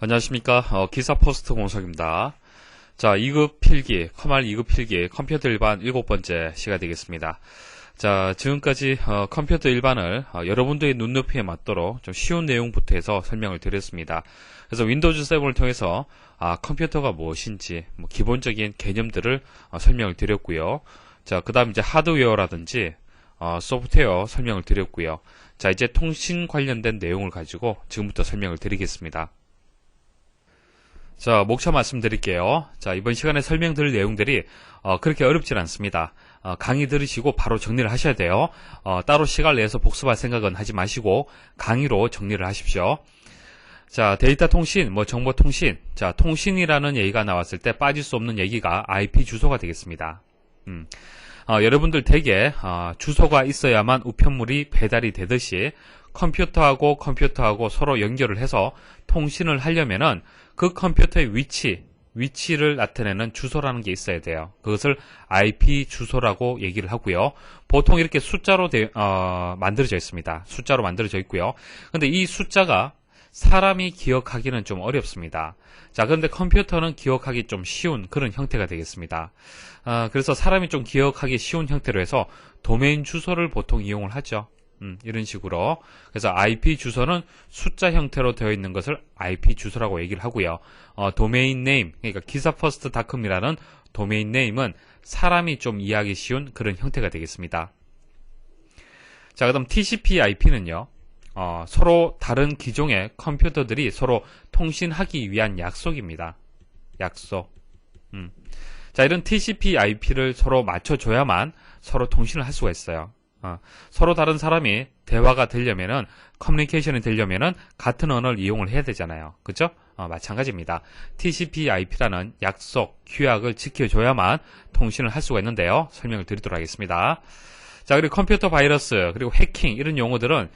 안녕하십니까. 기사 포스트 공석입니다. 자, 2급 필기, 커말 2급 필기, 컴퓨터 일반 7번째 시간이 되겠습니다. 자, 지금까지 컴퓨터 일반을 여러분들의 눈높이에 맞도록 좀 쉬운 내용부터 해서 설명을 드렸습니다. 그래서 윈도우즈 7을 통해서 컴퓨터가 무엇인지 기본적인 개념들을 설명을 드렸고요. 자, 그 다음 이제 하드웨어라든지 소프트웨어 설명을 드렸고요. 자, 이제 통신 관련된 내용을 가지고 지금부터 설명을 드리겠습니다. 자, 목차 말씀드릴게요. 자, 이번 시간에 설명드릴 내용들이 그렇게 어렵진 않습니다. 강의 들으시고 바로 정리를 하셔야 돼요. 따로 시간을 내서 복습할 생각은 하지 마시고 강의로 정리를 하십시오. 자, 데이터 통신, 정보 통신. 자, 통신이라는 얘기가 나왔을 때 빠질 수 없는 얘기가 IP 주소가 되겠습니다. 여러분들 댁에 주소가 있어야만 우편물이 배달이 되듯이 컴퓨터하고 서로 연결을 해서 통신을 하려면은 그 컴퓨터의 위치를 나타내는 주소라는 게 있어야 돼요. 그것을 IP 주소라고 얘기를 하고요. 보통 이렇게 숫자로 만들어져 있습니다. 숫자로 만들어져 있고요. 근데 이 숫자가 사람이 기억하기는 좀 어렵습니다. 자, 그런데 컴퓨터는 기억하기 좀 쉬운 그런 형태가 되겠습니다. 그래서 사람이 좀 기억하기 쉬운 형태로 해서 도메인 주소를 보통 이용을 하죠. 이런 식으로. 그래서 IP 주소는 숫자 형태로 되어 있는 것을 IP 주소라고 얘기를 하고요. 도메인 네임, 그러니까 기사퍼스트닷컴이라는 도메인 네임은 사람이 좀 이해하기 쉬운 그런 형태가 되겠습니다. 자, 그다음 TCP/IP는요. 서로 다른 기종의 컴퓨터들이 서로 통신하기 위한 약속입니다. 약속. 자, 이런 TCP/IP를 서로 맞춰줘야만 서로 통신을 할 수가 있어요. 서로 다른 사람이 대화가 되려면은, 커뮤니케이션이 되려면은 같은 언어를 이용을 해야 되잖아요. 그죠? 마찬가지입니다. TCP/IP라는 약속, 규약을 지켜줘야만 통신을 할 수가 있는데요. 설명을 드리도록 하겠습니다. 자, 그리고 컴퓨터 바이러스, 그리고 해킹, 이런 용어들은,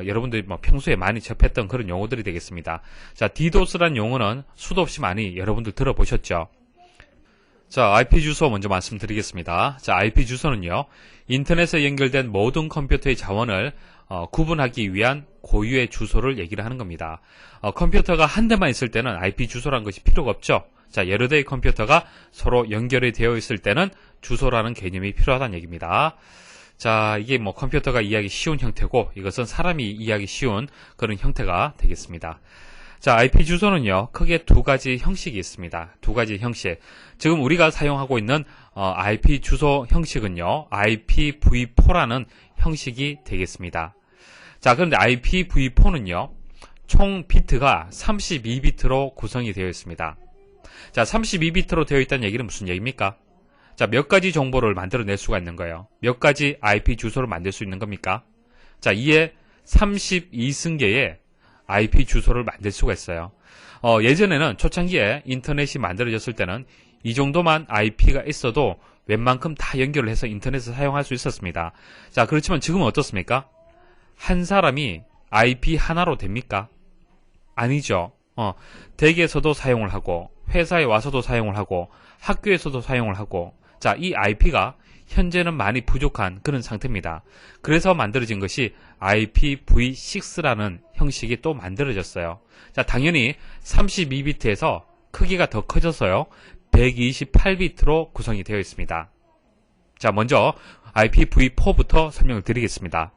여러분들이 평소에 많이 접했던 그런 용어들이 되겠습니다. 자, DDoS라는 용어는 수도 없이 많이 여러분들 들어보셨죠? 자, IP 주소 먼저 말씀드리겠습니다. 자, IP 주소는요, 인터넷에 연결된 모든 컴퓨터의 자원을 구분하기 위한 고유의 주소를 얘기를 하는 겁니다. 컴퓨터가 한 대만 있을 때는 IP 주소라는 것이 필요가 없죠. 자, 여러 대의 컴퓨터가 서로 연결이 되어 있을 때는 주소라는 개념이 필요하다는 얘기입니다. 자, 이게 컴퓨터가 이해하기 쉬운 형태고, 이것은 사람이 이해하기 쉬운 그런 형태가 되겠습니다. 자, IP 주소는요, 크게 두 가지 형식이 있습니다. 두 가지 형식. 지금 우리가 사용하고 있는 IP 주소 형식은요, IPv4라는 형식이 되겠습니다. 자, 그런데 IPv4는요, 총 비트가 32비트로 구성이 되어 있습니다. 자, 32비트로 되어 있다는 얘기는 무슨 얘기입니까? 자, 몇 가지 정보를 만들어낼 수가 있는 거예요. 몇 가지 IP 주소를 만들 수 있는 겁니까? 자, 이에 32승계의 IP 주소를 만들 수가 있어요. 예전에는 초창기에 인터넷이 만들어졌을 때는 이 정도만 IP가 있어도 웬만큼 다 연결을 해서 인터넷을 사용할 수 있었습니다. 자, 그렇지만 지금은 어떻습니까? 한 사람이 IP 하나로 됩니까? 아니죠. 댁에서도 사용을 하고, 회사에 와서도 사용을 하고, 학교에서도 사용을 하고, 자, 이 IP가 현재는 많이 부족한 그런 상태입니다. 그래서 만들어진 것이 IPv6라는 형식이 또 만들어졌어요. 자, 당연히 32비트에서 크기가 더 커져서요, 128비트로 구성이 되어 있습니다. 자, 먼저 IPv4부터 설명을 드리겠습니다.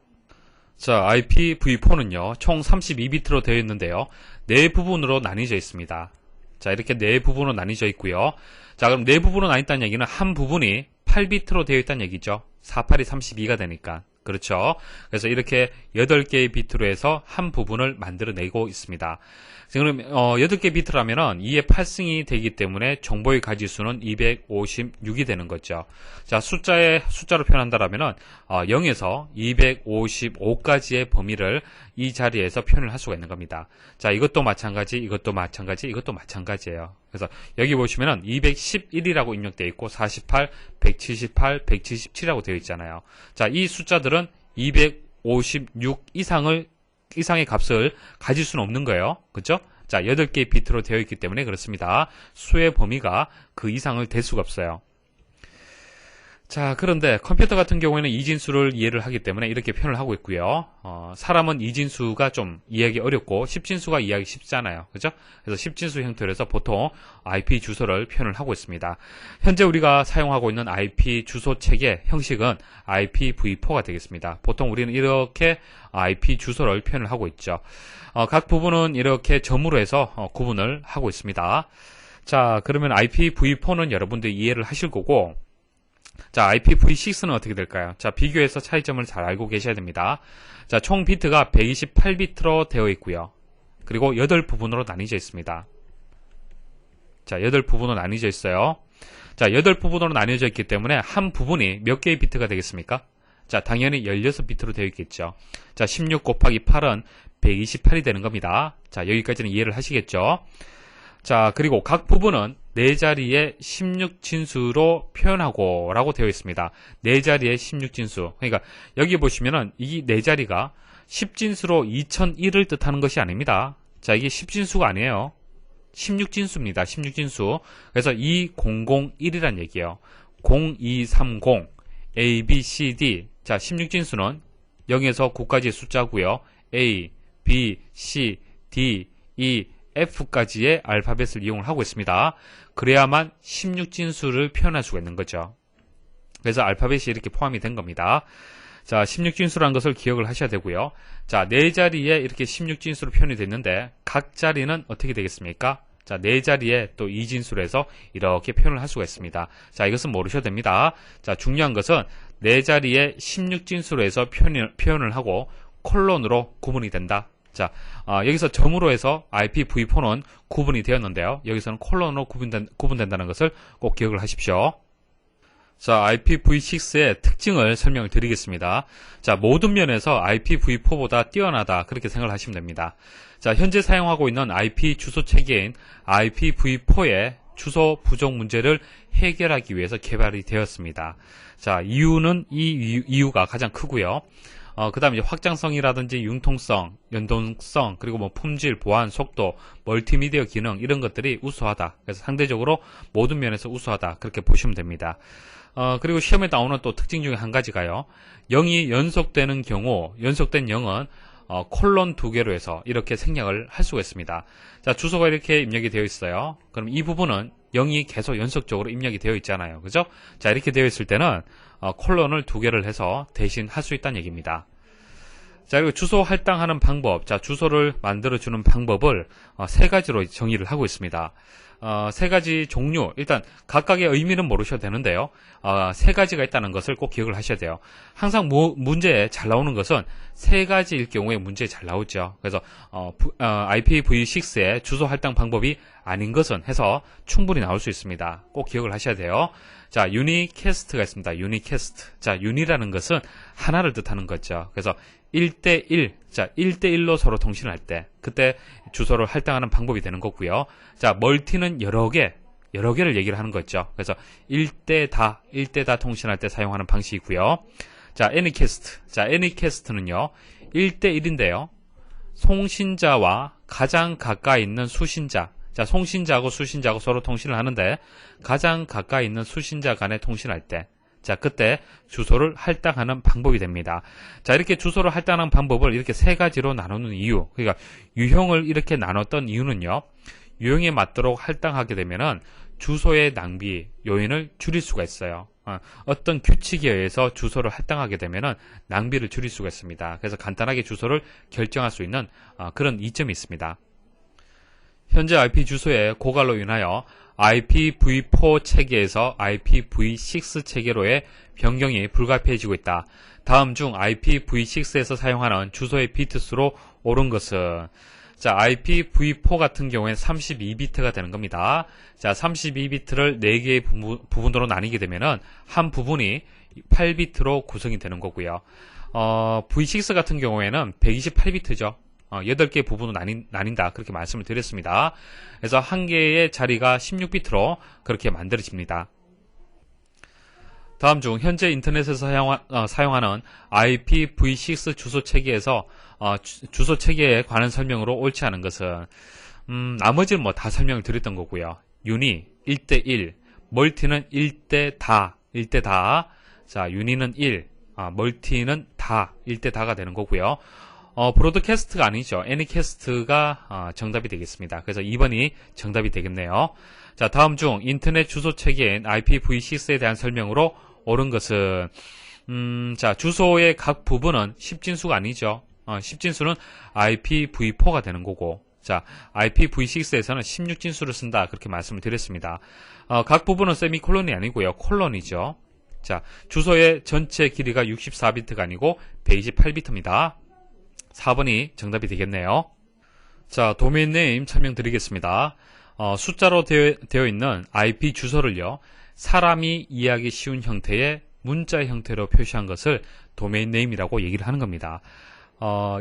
자, IPv4는요, 총 32비트로 되어 있는데요, 네 부분으로 나뉘어져 있습니다. 자, 이렇게 네 부분으로 나뉘어져 있고요. 자, 그럼 네 부분으로 나뉘었다는 얘기는 한 부분이 8비트로 되어 있다는 얘기죠. 48이 32가 되니까. 그렇죠. 그래서 이렇게 8개의 비트로 해서 한 부분을 만들어내고 있습니다. 그럼 8개 비트라면은 2의 8승이 되기 때문에 정보의 가지수는 256이 되는 거죠. 자, 숫자로 표현한다라면은 0에서 255까지의 범위를 이 자리에서 표현을 할 수가 있는 겁니다. 자, 이것도 마찬가지, 이것도 마찬가지, 이것도 마찬가지예요. 그래서 여기 보시면은 211이라고 입력되어 있고 48, 178, 177이라고 되어 있잖아요. 자, 이 숫자들은 256 이상의 값을 가질 수는 없는 거예요. 그죠? 자, 8개의 비트로 되어 있기 때문에 그렇습니다. 수의 범위가 그 이상을 될 수가 없어요. 자, 그런데 컴퓨터 같은 경우에는 이진수를 이해를 하기 때문에 이렇게 표현을 하고 있고요. 사람은 이진수가 좀 이해하기 어렵고 10진수가 이해하기 쉽잖아요. 그죠? 그래서 10진수 형태로 해서 보통 IP 주소를 표현을 하고 있습니다. 현재 우리가 사용하고 있는 IP 주소 체계 형식은 IPv4가 되겠습니다. 보통 우리는 이렇게 IP 주소를 표현을 하고 있죠. 각 부분은 이렇게 점으로 해서 구분을 하고 있습니다. 자, 그러면 IPv4는 여러분들이 이해를 하실 거고, 자, IPv6는 어떻게 될까요? 자, 비교해서 차이점을 잘 알고 계셔야 됩니다. 자, 총 비트가 128비트로 되어 있고요. 그리고 8부분으로 나뉘어져 있습니다. 자, 8부분으로 나뉘어져 있어요. 자, 8부분으로 나뉘어져 있기 때문에 한 부분이 몇 개의 비트가 되겠습니까? 자, 당연히 16비트로 되어 있겠죠. 자, 16 곱하기 8은 128이 되는 겁니다. 자, 여기까지는 이해를 하시겠죠? 자, 그리고 각 부분은 4자리의 16진수로 표현하고 라고 되어 있습니다. 4자리의 16진수. 그러니까 여기 보시면은 이 4자리가 10진수로 2001을 뜻하는 것이 아닙니다. 자, 이게 10진수가 아니에요. 16진수입니다. 16진수. 그래서 2001이란 얘기예요. 0230 A, B, C, D. 자, 16진수는 0에서 9까지의 숫자고요. A, B, C, D, E, F까지의 알파벳을 이용을 하고 있습니다. 그래야만 16진수를 표현할 수가 있는 거죠. 그래서 알파벳이 이렇게 포함이 된 겁니다. 자, 16진수라는 것을 기억을 하셔야 되고요. 자, 4자리에 이렇게 16진수로 표현이 됐는데 각 자리는 어떻게 되겠습니까? 자, 4자리에 또 2진수로 해서 이렇게 표현을 할 수가 있습니다. 자, 이것은 모르셔도 됩니다. 자, 중요한 것은 4자리에 16진수로 해서 표현을 하고 콜론으로 구분이 된다. 자, 여기서 점으로 해서 IPv4는 구분이 되었는데요. 여기서는 콜론으로 구분된다는 것을 꼭 기억을 하십시오. 자, IPv6의 특징을 설명을 드리겠습니다. 자, 모든 면에서 IPv4보다 뛰어나다, 그렇게 생각을 하시면 됩니다. 자, 현재 사용하고 있는 IP 주소 체계인 IPv4의 주소 부족 문제를 해결하기 위해서 개발이 되었습니다. 자, 이유는 이유가 가장 크고요. 그 다음에 이제 확장성이라든지 융통성, 연동성, 그리고 뭐 품질, 보안, 속도, 멀티미디어 기능, 이런 것들이 우수하다. 그래서 상대적으로 모든 면에서 우수하다. 그렇게 보시면 됩니다. 그리고 시험에 나오는 또 특징 중에 한 가지가요. 0이 연속되는 경우, 연속된 0은 콜론 2개로 해서 이렇게 생략을 할 수가 있습니다. 자, 주소가 이렇게 입력이 되어 있어요. 그럼 이 부분은 0이 계속 연속적으로 입력이 되어 있잖아요. 그죠? 자, 이렇게 되어 있을 때는 콜론을 2개를 해서 대신 할 수 있다는 얘기입니다. 자, 그리고 주소 할당하는 방법. 자, 주소를 만들어주는 방법을 3가지로 정의를 하고 있습니다. 3가지 종류. 일단 각각의 의미는 모르셔도 되는데요. 3가지가 있다는 것을 꼭 기억을 하셔야 돼요. 항상 문제에 잘 나오는 것은 3가지일 경우에 문제에 잘 나오죠. 그래서 IPv6의 주소 할당 방법이 아닌 것은 해서 충분히 나올 수 있습니다. 꼭 기억을 하셔야 돼요. 자, 유니캐스트가 있습니다. 유니캐스트. 자, 유니라는 것은 하나를 뜻하는 거죠. 그래서 1대1, 자, 1대1로 서로 통신을 할 때, 그때 주소를 할당하는 방법이 되는 거고요. 자, 멀티는 여러 개를 얘기를 하는 거죠. 그래서 1대 다 통신할 때 사용하는 방식이고요. 자, 애니캐스트. 자, 애니캐스트는요, 1대1인데요. 송신자와 가장 가까이 있는 수신자. 자, 송신자하고 수신자하고 서로 통신을 하는데, 가장 가까이 있는 수신자 간에 통신할 때, 자, 그때 주소를 할당하는 방법이 됩니다. 자, 이렇게 주소를 할당하는 방법을 이렇게 3가지로 나누는 이유. 그러니까 유형을 이렇게 나눴던 이유는요. 유형에 맞도록 할당하게 되면은 주소의 낭비 요인을 줄일 수가 있어요. 어떤 규칙에 의해서 주소를 할당하게 되면은 낭비를 줄일 수가 있습니다. 그래서 간단하게 주소를 결정할 수 있는 그런 이점이 있습니다. 현재 IP 주소의 고갈로 인하여 IPv4 체계에서 IPv6 체계로의 변경이 불가피해지고 있다. 다음 중 IPv6에서 사용하는 주소의 비트수로 옳은 것은, 자, IPv4 같은 경우에는 32비트가 되는 겁니다. 자, 32비트를 4개의 부분으로 나뉘게 되면은 한 부분이 8비트로 구성이 되는 거고요. V6 같은 경우에는 128비트죠. 8개의 부분으로 나뉜다. 그렇게 말씀을 드렸습니다. 그래서 한 개의 자리가 16비트로 그렇게 만들어집니다. 다음 중 현재 인터넷에서 사용하는 IPv6 주소 체계에서 주소 체계에 관한 설명으로 옳지 않은 것은, 나머지는 뭐 다 설명을 드렸던 거고요. 유니 1대1, 멀티는 1대 다, 자, 유니는 1, 멀티는 다, 1대 다가 되는 거고요. 브로드캐스트가 아니죠. 애니캐스트가 정답이 되겠습니다. 그래서 2번이 정답이 되겠네요. 자, 다음 중 인터넷 주소 체계인 IPv6에 대한 설명으로 옳은 것은 자, 주소의 각 부분은 10진수가 아니죠. 10진수는 IPv4가 되는 거고, 자, IPv6에서는 16진수를 쓴다, 그렇게 말씀을 드렸습니다. 각 부분은 세미콜론이 아니고요, 콜론이죠. 자, 주소의 전체 길이가 64비트가 아니고 128비트입니다. 4번이 정답이 되겠네요. 자, 도메인 네임 설명드리겠습니다. 숫자로 되어 있는 IP 주소를요, 사람이 이해하기 쉬운 형태의 문자 형태로 표시한 것을 도메인 네임이라고 얘기를 하는 겁니다.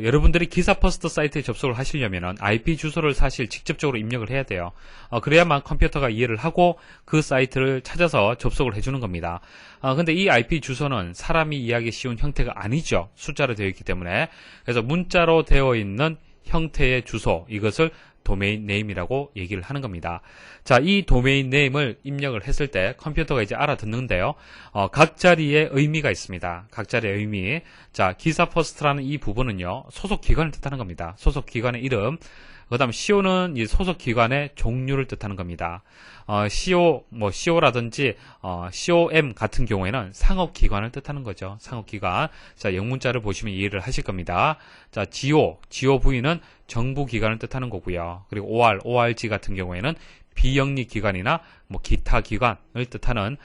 여러분들이 기사 퍼스트 사이트에 접속을 하시려면 IP 주소를 사실 직접적으로 입력을 해야 돼요. 그래야만 컴퓨터가 이해를 하고 그 사이트를 찾아서 접속을 해주는 겁니다. 근데 이 IP 주소는 사람이 이해하기 쉬운 형태가 아니죠. 숫자로 되어 있기 때문에. 그래서 문자로 되어 있는 형태의 주소, 이것을 도메인 네임이라고 얘기를 하는 겁니다. 자, 이 도메인 네임을 입력을 했을 때 컴퓨터가 이제 알아듣는데요. 각 자리에 의미가 있습니다. 각 자리의 의미. 자, 기사 퍼스트라는 이 부분은요, 소속 기관을 뜻하는 겁니다. 소속 기관의 이름. 그 다음 CO는 이 소속 기관의 종류를 뜻하는 겁니다. CO, CO라든지 COM 같은 경우에는 상업기관을 뜻하는 거죠. 상업기관. 자, 영문자를 보시면 이해를 하실 겁니다. 자, GOV는 정부기관을 뜻하는 거고요. 그리고 ORG 같은 경우에는 비영리기관이나 기타 기관을 뜻하는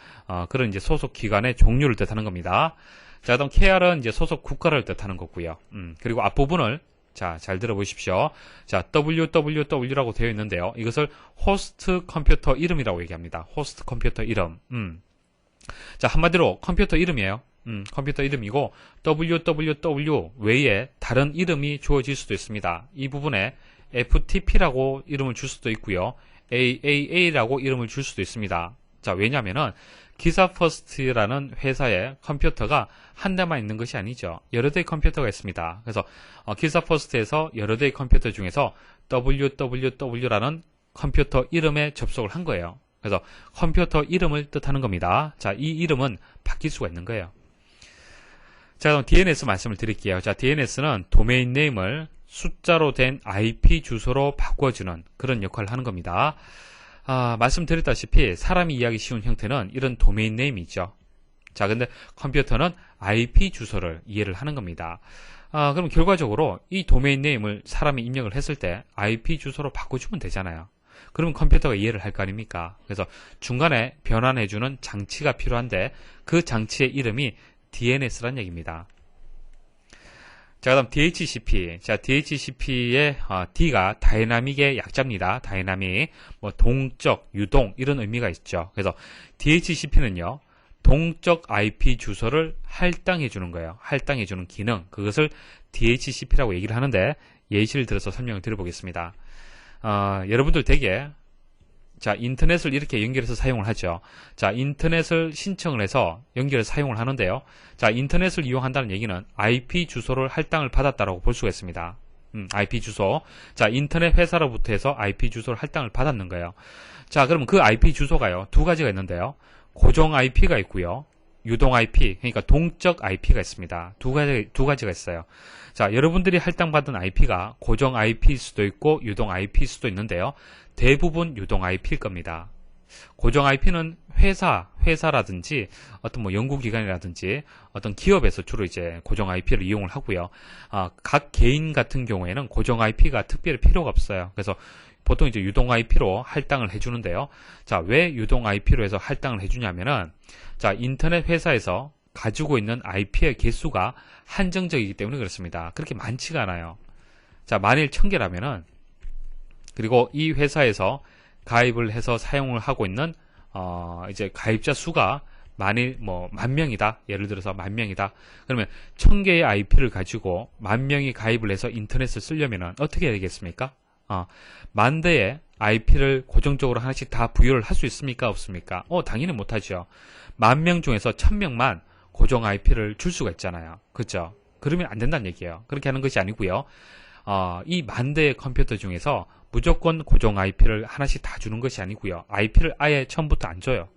그런 이제 소속 기관의 종류를 뜻하는 겁니다. 자, 그다음 KR은 이제 소속 국가를 뜻하는 거고요. 그리고 앞부분을 자, 잘 들어보십시오. 자, www라고 되어 있는데요. 이것을 호스트 컴퓨터 이름이라고 얘기합니다. 호스트 컴퓨터 이름. 자, 한마디로 컴퓨터 이름이에요. 컴퓨터 이름이고, www 외에 다른 이름이 주어질 수도 있습니다. 이 부분에 FTP라고 이름을 줄 수도 있고요. AAA라고 이름을 줄 수도 있습니다. 자, 왜냐면은 기사 퍼스트라는 회사의 컴퓨터가 한 대만 있는 것이 아니죠. 여러 대의 컴퓨터가 있습니다. 그래서 기사 퍼스트에서 여러 대의 컴퓨터 중에서 www라는 컴퓨터 이름에 접속을 한 거예요. 그래서 컴퓨터 이름을 뜻하는 겁니다. 자, 이 이름은 바뀔 수가 있는 거예요. 자, 그럼 DNS 말씀을 드릴게요. 자, DNS는 도메인 네임을 숫자로 된 IP 주소로 바꿔주는 그런 역할을 하는 겁니다. 말씀드렸다시피 사람이 이해하기 쉬운 형태는 이런 도메인 네임이죠. 자, 근데 컴퓨터는 IP 주소를 이해를 하는 겁니다. 그럼 결과적으로 이 도메인 네임을 사람이 입력을 했을 때 IP 주소로 바꿔주면 되잖아요. 그러면 컴퓨터가 이해를 할 거 아닙니까? 그래서 중간에 변환해주는 장치가 필요한데 그 장치의 이름이 DNS란 얘기입니다. 자, 그다음 DHCP. 자, DHCP의 D가 다이나믹의 약자입니다. 다이나믹, 동적, 유동 이런 의미가 있죠. 그래서 DHCP는요, 동적 IP 주소를 할당해 주는 거예요. 할당해 주는 기능. 그것을 DHCP라고 얘기를 하는데 예시를 들어서 설명을 드려보겠습니다. 여러분들 되게 자, 인터넷을 이렇게 연결해서 사용을 하죠. 자, 인터넷을 신청을 해서 연결해서 사용을 하는데요. 자, 인터넷을 이용한다는 얘기는 IP 주소를 할당을 받았다라고 볼 수가 있습니다. IP 주소. 자, 인터넷 회사로부터 해서 IP 주소를 할당을 받았는 거예요. 자, 그러면 그 IP 주소가요, 두 가지가 있는데요. 고정 IP가 있고요. 유동 IP, 그러니까 동적 IP가 있습니다. 두 가지가 있어요. 자, 여러분들이 할당받은 IP가 고정 IP일 수도 있고 유동 IP일 수도 있는데요. 대부분 유동 IP일 겁니다. 고정 IP는 회사라든지 어떤 연구기관이라든지 어떤 기업에서 주로 이제 고정 IP를 이용을 하고요. 각 개인 같은 경우에는 고정 IP가 특별히 필요가 없어요. 그래서 보통 이제 유동 IP로 할당을 해주는데요. 자, 왜 유동 IP로 해서 할당을 해주냐면은, 자, 인터넷 회사에서 가지고 있는 IP의 개수가 한정적이기 때문에 그렇습니다. 그렇게 많지가 않아요. 자, 만일 1000개라면은, 그리고 이 회사에서 가입을 해서 사용을 하고 있는, 이제 가입자 수가 만일 10,000명이다. 예를 들어서 10,000명이다. 그러면 1000개의 IP를 가지고 10,000명이 가입을 해서 인터넷을 쓰려면은 어떻게 해야 되겠습니까? 10,000대의 IP를 고정적으로 하나씩 다 부여를 할 수 있습니까? 없습니까? 당연히 못하죠. 10,000명 중에서 1,000명만 고정 IP를 줄 수가 있잖아요. 그렇죠? 그러면 안 된다는 얘기예요. 그렇게 하는 것이 아니고요. 이 10,000대의 컴퓨터 중에서 무조건 고정 IP를 하나씩 다 주는 것이 아니고요. IP를 아예 처음부터 안 줘요.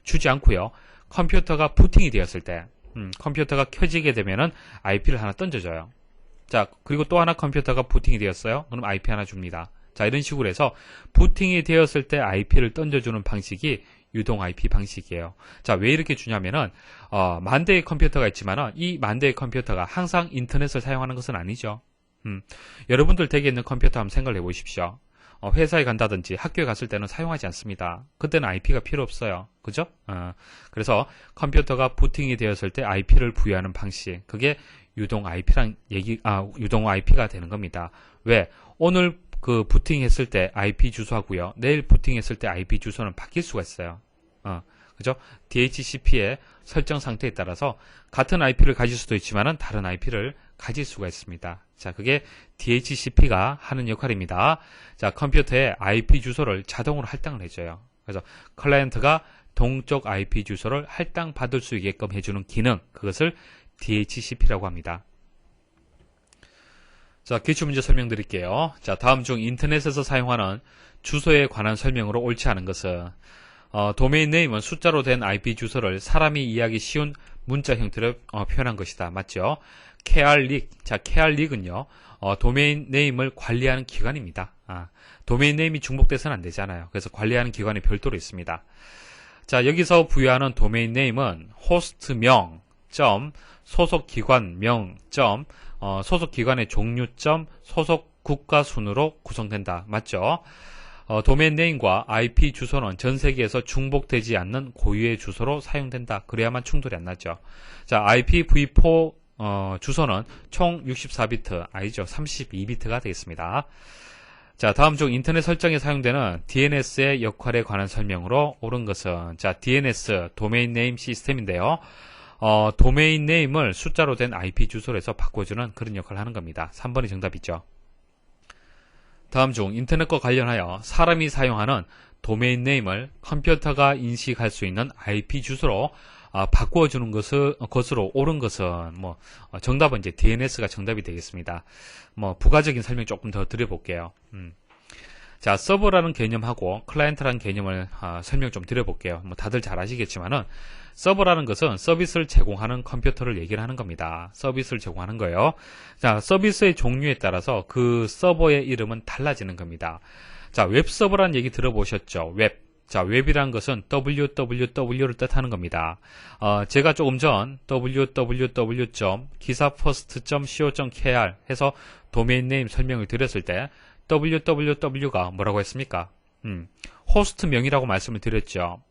주지 않고요. 컴퓨터가 부팅이 되었을 때, 컴퓨터가 켜지게 되면은 IP를 하나 던져줘요. 자, 그리고 또 하나 컴퓨터가 부팅이 되었어요. 그럼 IP 하나 줍니다. 자, 이런 식으로 해서 부팅이 되었을 때 IP를 던져주는 방식이 유동 IP 방식이에요. 자, 왜 이렇게 주냐면은 만 대의 컴퓨터가 있지만은 이 만 대의 컴퓨터가 항상 인터넷을 사용하는 것은 아니죠. 여러분들 댁에 있는 컴퓨터 한번 생각을 해보십시오. 회사에 간다든지 학교에 갔을 때는 사용하지 않습니다. 그때는 IP가 필요 없어요. 그죠? 그래서 컴퓨터가 부팅이 되었을 때 IP를 부여하는 방식, 그게 유동 IP가 되는 겁니다. 왜? 오늘 그 부팅했을 때 IP 주소하고요. 내일 부팅했을 때 IP 주소는 바뀔 수가 있어요. 그죠? DHCP의 설정 상태에 따라서 같은 IP를 가질 수도 있지만은 다른 IP를 가질 수가 있습니다. 자, 그게 DHCP가 하는 역할입니다. 자, 컴퓨터에 IP 주소를 자동으로 할당을 해줘요. 그래서 클라이언트가 동쪽 IP 주소를 할당 받을 수 있게끔 해주는 기능, 그것을 DHCP라고 합니다. 자, 기출문제 설명드릴게요. 자, 다음 중 인터넷에서 사용하는 주소에 관한 설명으로 옳지 않은 것은 도메인 네임은 숫자로 된 IP 주소를 사람이 이해하기 쉬운 문자 형태로 표현한 것이다. 맞죠? KRLIC. 자, KRLIC은요, 도메인 네임을 관리하는 기관입니다. 도메인 네임이 중복돼서는 안 되잖아요. 그래서 관리하는 기관이 별도로 있습니다. 자, 여기서 부여하는 도메인 네임은 호스트명, 소속 기관명, 소속 기관의 종류점, 소속 국가 순으로 구성된다. 맞죠? 도메인 네임과 IP 주소는 전 세계에서 중복되지 않는 고유의 주소로 사용된다. 그래야만 충돌이 안 나죠. 자, IPv4 주소는 총 64비트, 아니죠. 32비트가 되겠습니다. 자, 다음 중 인터넷 설정에 사용되는 DNS의 역할에 관한 설명으로 옳은 것은, 자, DNS, 도메인 네임 시스템인데요. 도메인 네임을 숫자로 된 IP 주소로 해서 바꿔주는 그런 역할을 하는 겁니다. 3번이 정답이죠. 다음 중 인터넷과 관련하여 사람이 사용하는 도메인 네임을 컴퓨터가 인식할 수 있는 IP 주소로 바꾸어주는 것으로 옳은 것은, 정답은 이제 DNS가 정답이 되겠습니다. 부가적인 설명 조금 더 드려볼게요. 자, 서버라는 개념하고 클라이언트라는 개념을 설명 좀 드려볼게요. 다들 잘 아시겠지만은, 서버라는 것은 서비스를 제공하는 컴퓨터를 얘기를 하는 겁니다. 서비스를 제공하는 거예요. 자, 서비스의 종류에 따라서 그 서버의 이름은 달라지는 겁니다. 자, 웹서버라는 얘기 들어보셨죠? 웹. 자, 웹이라는 것은 www를 뜻하는 겁니다. 제가 조금 전 www.기사퍼스트.co.kr 해서 도메인 네임 설명을 드렸을 때 www가 뭐라고 했습니까? 호스트명이라고 말씀을 드렸죠.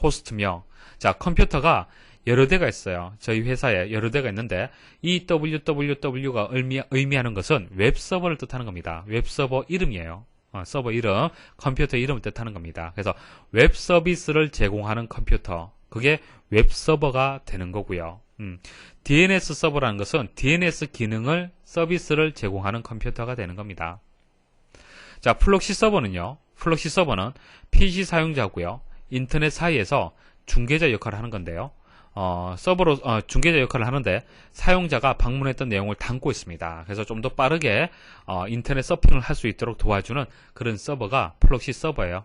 호스트명. 자, 컴퓨터가 여러 대가 있어요. 저희 회사에 여러 대가 있는데 이 www가 의미하는 것은 웹서버를 뜻하는 겁니다. 웹서버 이름이에요. 서버 이름, 컴퓨터 이름을 뜻하는 겁니다. 그래서 웹 서비스를 제공하는 컴퓨터, 그게 웹서버가 되는 거고요. DNS 서버라는 것은 DNS 기능을, 서비스를 제공하는 컴퓨터가 되는 겁니다. 자, 플록시 서버는요. 플록시 서버는 PC 사용자고요. 인터넷 사이에서 중개자 역할을 하는 건데요. 서버로 중개자 역할을 하는데 사용자가 방문했던 내용을 담고 있습니다. 그래서 좀 더 빠르게 인터넷 서핑을 할 수 있도록 도와주는 그런 서버가 플록시 서버예요.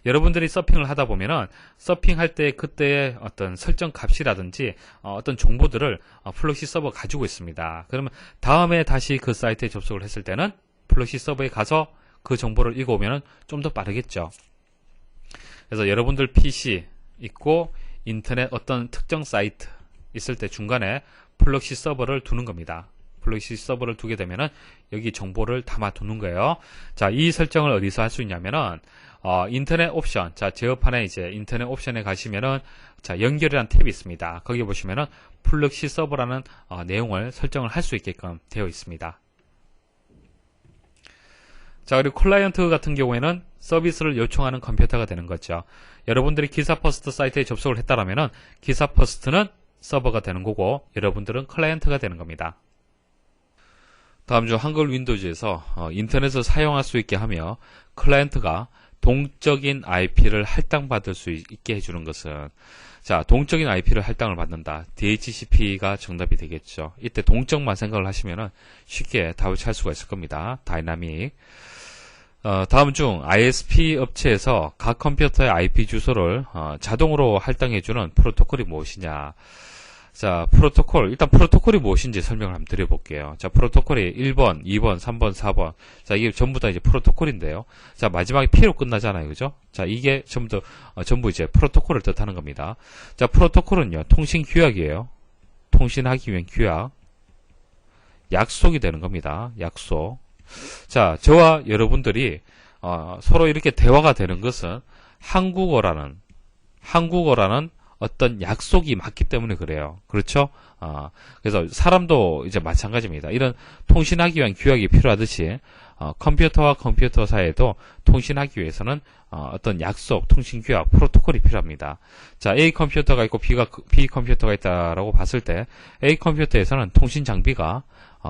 여러분들이 서핑을 하다 보면은 서핑할 때 그때의 어떤 설정 값이라든지 어떤 정보들을 플록시 서버 가지고 있습니다. 그러면 다음에 다시 그 사이트에 접속을 했을 때는 플록시 서버에 가서 그 정보를 읽어오면은 좀 더 빠르겠죠. 그래서 여러분들 PC 있고 인터넷 어떤 특정 사이트 있을 때 중간에 플록시 서버를 두는 겁니다. 플록시 서버를 두게 되면은 여기 정보를 담아 두는 거예요. 자, 이 설정을 어디서 할 수 있냐면은 인터넷 옵션. 자, 제어판에 이제 인터넷 옵션에 가시면은 자, 연결이라는 탭이 있습니다. 거기 보시면은 플록시 서버라는 내용을 설정을 할 수 있게끔 되어 있습니다. 자, 그리고 클라이언트 같은 경우에는 서비스를 요청하는 컴퓨터가 되는 거죠. 여러분들이 기사퍼스트 사이트에 접속을 했다라면은 기사퍼스트는 서버가 되는 거고 여러분들은 클라이언트가 되는 겁니다. 다음 중 한글 윈도우즈에서 인터넷을 사용할 수 있게 하며 클라이언트가 동적인 IP를 할당받을 수 있게 해주는 것은, 자, 동적인 IP를 할당을 받는다. DHCP가 정답이 되겠죠. 이때 동적만 생각을 하시면은 쉽게 답을 찾을 수가 있을 겁니다. 다이나믹. 다음 중 ISP 업체에서 각 컴퓨터의 IP 주소를 자동으로 할당해주는 프로토콜이 무엇이냐. 자, 프로토콜. 일단 프로토콜이 무엇인지 설명을 한번 드려볼게요. 자, 프로토콜이 1번, 2번, 3번, 4번. 자, 이게 전부 다 이제 프로토콜인데요. 자, 마지막에 P로 끝나잖아요. 그죠? 자, 이게 전부 이제 프로토콜을 뜻하는 겁니다. 자, 프로토콜은요, 통신 규약이에요. 통신하기 위한 규약. 약속이 되는 겁니다. 약속. 자, 저와 여러분들이, 서로 이렇게 대화가 되는 것은 한국어라는 어떤 약속이 맞기 때문에 그래요. 그렇죠? 그래서 사람도 이제 마찬가지입니다. 이런 통신하기 위한 규약이 필요하듯이, 컴퓨터와 컴퓨터 사이에도 통신하기 위해서는 어떤 약속, 통신 규약, 프로토콜이 필요합니다. 자, A 컴퓨터가 있고 B 컴퓨터가 있다라고 봤을 때 A 컴퓨터에서는 통신 장비가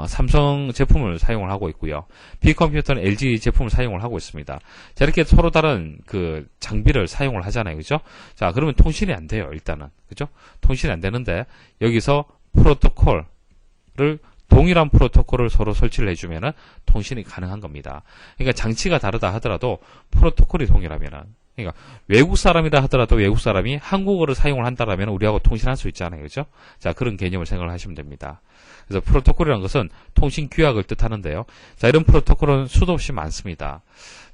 삼성 제품을 사용을 하고 있고요. B 컴퓨터는 LG 제품을 사용을 하고 있습니다. 자, 이렇게 서로 다른 그 장비를 사용을 하잖아요. 그죠? 자, 그러면 통신이 안 돼요. 일단은. 그죠? 통신이 안 되는데 여기서 동일한 프로토콜을 서로 설치를 해주면은 통신이 가능한 겁니다. 그러니까 장치가 다르다 하더라도 프로토콜이 동일하면은, 그러니까 외국 사람이다 하더라도 외국 사람이 한국어를 사용을 한다라면 우리하고 통신할 수 있잖아요. 그죠? 자, 그런 개념을 생각을 하시면 됩니다. 그래서 프로토콜이라는 것은 통신 규약을 뜻하는데요. 자, 이런 프로토콜은 수도 없이 많습니다.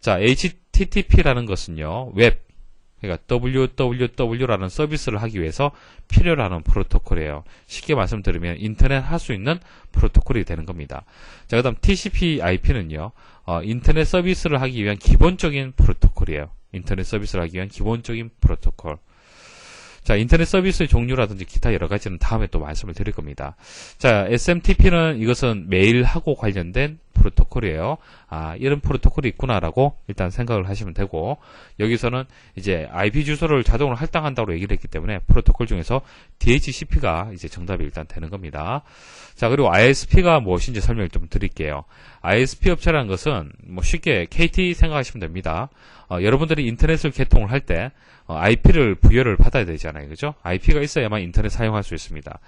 자, HTTP라는 것은요, 그러니까 www라는 서비스를 하기 위해서 필요로 하는 프로토콜이에요. 쉽게 말씀드리면 인터넷 할 수 있는 프로토콜이 되는 겁니다. 자, 그 다음 TCP/IP는요, 인터넷 서비스를 하기 위한 기본적인 프로토콜이에요. 인터넷 서비스를 하기 위한 기본적인 프로토콜. 자, 인터넷 서비스의 종류라든지 기타 여러 가지는 다음에 또 말씀을 드릴 겁니다. 자, SMTP는 이것은 메일하고 관련된 프로토콜이에요. 이런 프로토콜이 있구나라고 일단 생각을 하시면 되고, 여기서는 이제 IP 주소를 자동으로 할당한다고 얘기를 했기 때문에 프로토콜 중에서 DHCP가 이제 정답이 일단 되는 겁니다. 자, 그리고 ISP가 무엇인지 설명을 좀 드릴게요. ISP 업체라는 것은 뭐 쉽게 KT 생각하시면 됩니다. 여러분들이 인터넷을 개통을 할 때 IP를 부여를 받아야 되잖아요. 그죠? IP가 있어야만 인터넷 사용할 수 있습니다.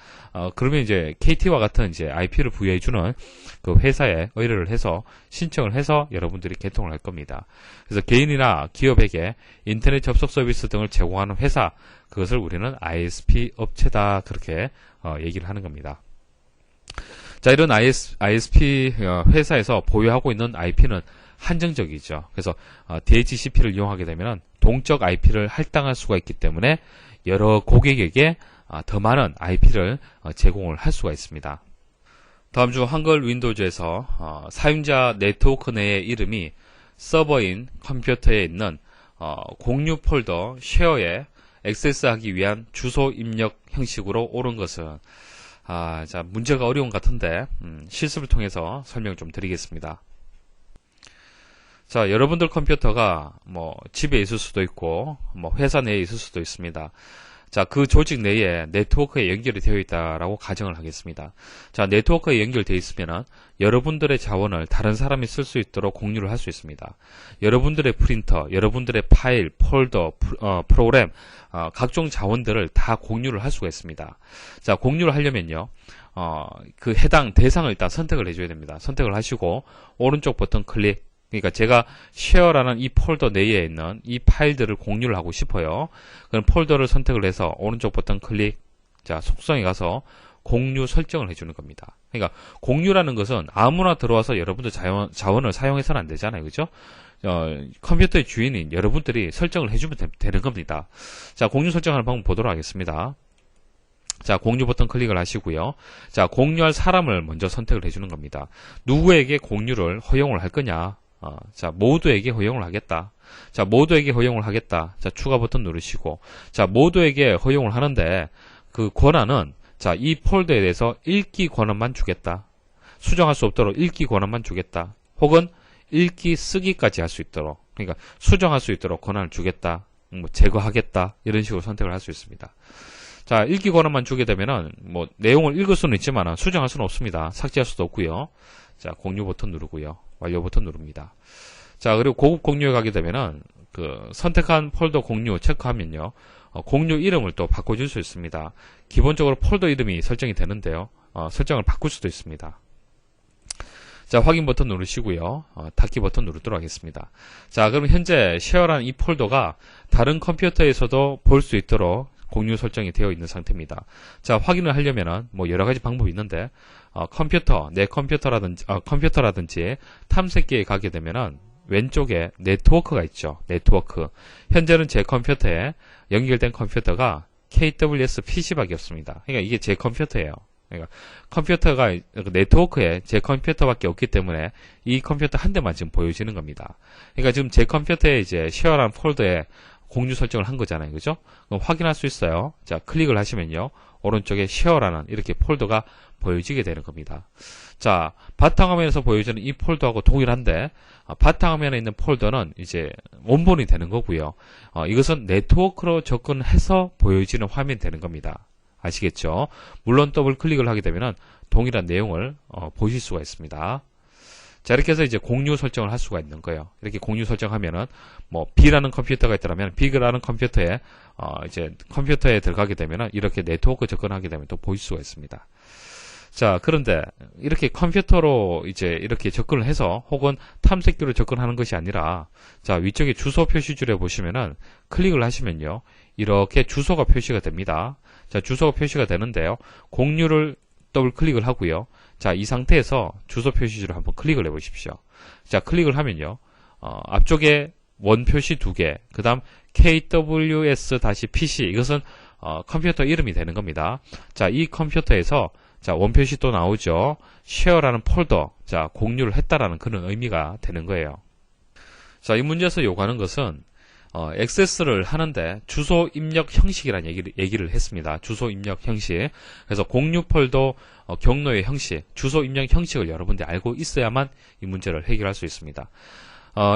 그러면 이제 KT와 같은 이제 IP를 부여해주는 그 회사에 의뢰를 해서 신청을 해서 여러분들이 개통을 할 겁니다. 그래서 개인이나 기업에게 인터넷 접속 서비스 등을 제공하는 회사, 그것을 우리는 ISP 업체다, 그렇게 얘기를 하는 겁니다. 자, 이런 ISP 회사에서 보유하고 있는 IP는 한정적이죠. 그래서 DHCP를 이용하게 되면 동적 IP를 할당할 수가 있기 때문에 여러 고객에게 더 많은 IP를 제공을 할 수가 있습니다. 다음 중 한글 윈도우즈에서 사용자 네트워크 내의 이름이 서버인 컴퓨터에 있는 공유 폴더 쉐어에 액세스하기 위한 주소 입력 형식으로 옳은 것은, 자, 문제가 어려운 것 같은데 실습을 통해서 설명 좀 드리겠습니다. 자, 여러분들 컴퓨터가 뭐 집에 있을 수도 있고 뭐 회사 내에 있을 수도 있습니다. 자, 그 조직 내에 네트워크에 연결이 되어 있다라고 가정을 하겠습니다. 자, 네트워크에 연결되어 있으면은 여러분들의 자원을 다른 사람이 쓸 수 있도록 공유를 할 수 있습니다. 여러분들의 프린터, 여러분들의 파일, 폴더, 프로그램, 각종 자원들을 다 공유를 할 수가 있습니다. 자, 공유를 하려면요, 그 해당 대상을 일단 선택을 해줘야 됩니다. 선택을 하시고 오른쪽 버튼 클릭. 그러니까 제가 쉐어라는 이 폴더 내에 있는 이 파일들을 공유를 하고 싶어요. 그럼 폴더를 선택을 해서 오른쪽 버튼 클릭. 자, 속성에 가서 공유 설정을 해주는 겁니다. 그러니까 공유라는 것은 아무나 들어와서 여러분들 자원을 사용해서는 안 되잖아요. 그죠? 컴퓨터의 주인인 여러분들이 설정을 해주면 되는 겁니다. 자, 공유 설정하는 방법 보도록 하겠습니다. 자, 공유 버튼 클릭을 하시고요. 자, 공유할 사람을 먼저 선택을 해주는 겁니다. 누구에게 공유를 허용을 할 거냐? 자, 모두에게 허용을 하겠다. 자, 모두에게 허용을 하겠다. 자, 추가 버튼 누르시고, 자, 모두에게 허용을 하는데 그 권한은, 자, 이 폴더에 대해서 읽기 권한만 주겠다. 수정할 수 없도록 읽기 권한만 주겠다. 혹은 읽기 쓰기까지 할 수 있도록, 그러니까 수정할 수 있도록 권한을 주겠다. 뭐 제거하겠다. 이런 식으로 선택을 할 수 있습니다. 자, 읽기 권한만 주게 되면은 뭐 내용을 읽을 수는 있지만 수정할 수는 없습니다. 삭제할 수도 없고요. 자, 공유 버튼 누르고요. 완료 버튼 누릅니다. 자, 그리고 고급 공유에 가게 되면은 그 선택한 폴더 공유 체크하면요, 공유 이름을 또 바꿔줄 수 있습니다. 기본적으로 폴더 이름이 설정이 되는데요, 설정을 바꿀 수도 있습니다. 자, 확인 버튼 누르시고요. 닫기 버튼 누르도록 하겠습니다. 자, 그럼 현재 쉐어라는 이 폴더가 다른 컴퓨터에서도 볼 수 있도록 공유 설정이 되어 있는 상태입니다. 자, 확인을 하려면은 뭐 여러 가지 방법이 있는데 내 컴퓨터라든지 탐색기에 가게 되면은 왼쪽에 네트워크가 있죠. 네트워크. 현재는 제 컴퓨터에 연결된 컴퓨터가 KWS PC밖에 없습니다. 그러니까 이게 제 컴퓨터예요. 그러니까 컴퓨터가 네트워크에 제 컴퓨터밖에 없기 때문에 이 컴퓨터 한 대만 지금 보여지는 겁니다. 그러니까 지금 제 컴퓨터에 이제 쉐어라는 폴더에 공유 설정을 한 거잖아요. 그죠? 그럼 확인할 수 있어요. 자, 클릭을 하시면요. 오른쪽에 쉐어라는 이렇게 폴더가 보여지게 되는 겁니다. 자, 바탕화면에서 보여지는 이 폴더하고 동일한데 바탕화면에 있는 폴더는 이제 원본이 되는 거고요. 이것은 네트워크로 접근해서 보여지는 화면이 되는 겁니다. 아시겠죠? 물론 더블 클릭을 하게 되면은 동일한 내용을 보실 수가 있습니다. 자, 이렇게 해서 이제 공유 설정을 할 수가 있는 거예요. 이렇게 공유 설정하면은 뭐 B라는 컴퓨터가 있더라면 B라는 컴퓨터에 이제 컴퓨터에 들어가게 되면은 이렇게 네트워크 접근하게 되면 또 보일 수가 있습니다. 자, 그런데 이렇게 컴퓨터로 이제 이렇게 접근을 해서 혹은 탐색기로 접근하는 것이 아니라 자, 위쪽에 주소 표시줄에 보시면은 클릭을 하시면요. 이렇게 주소가 표시가 됩니다. 자, 주소가 표시가 되는데요. 공유를 더블 클릭을 하고요. 자, 이 상태에서 주소 표시줄을 한번 클릭을 해 보십시오. 자, 클릭을 하면요. 앞쪽에 원 표시 2개, 그 다음 KWS-PC, 이것은 컴퓨터 이름이 되는 겁니다. 자, 이 컴퓨터에서 자, 원 표시 또 나오죠. 쉐어라는 폴더, 자, 공유를 했다라는 그런 의미가 되는 거예요. 자, 이 문제에서 요구하는 것은 액세스를 하는데 주소 입력 형식이라는 얘기를 했습니다. 주소 입력 형식. 그래서 공유 폴더 경로의 형식, 주소 입력 형식을 여러분들이 알고 있어야만 이 문제를 해결할 수 있습니다.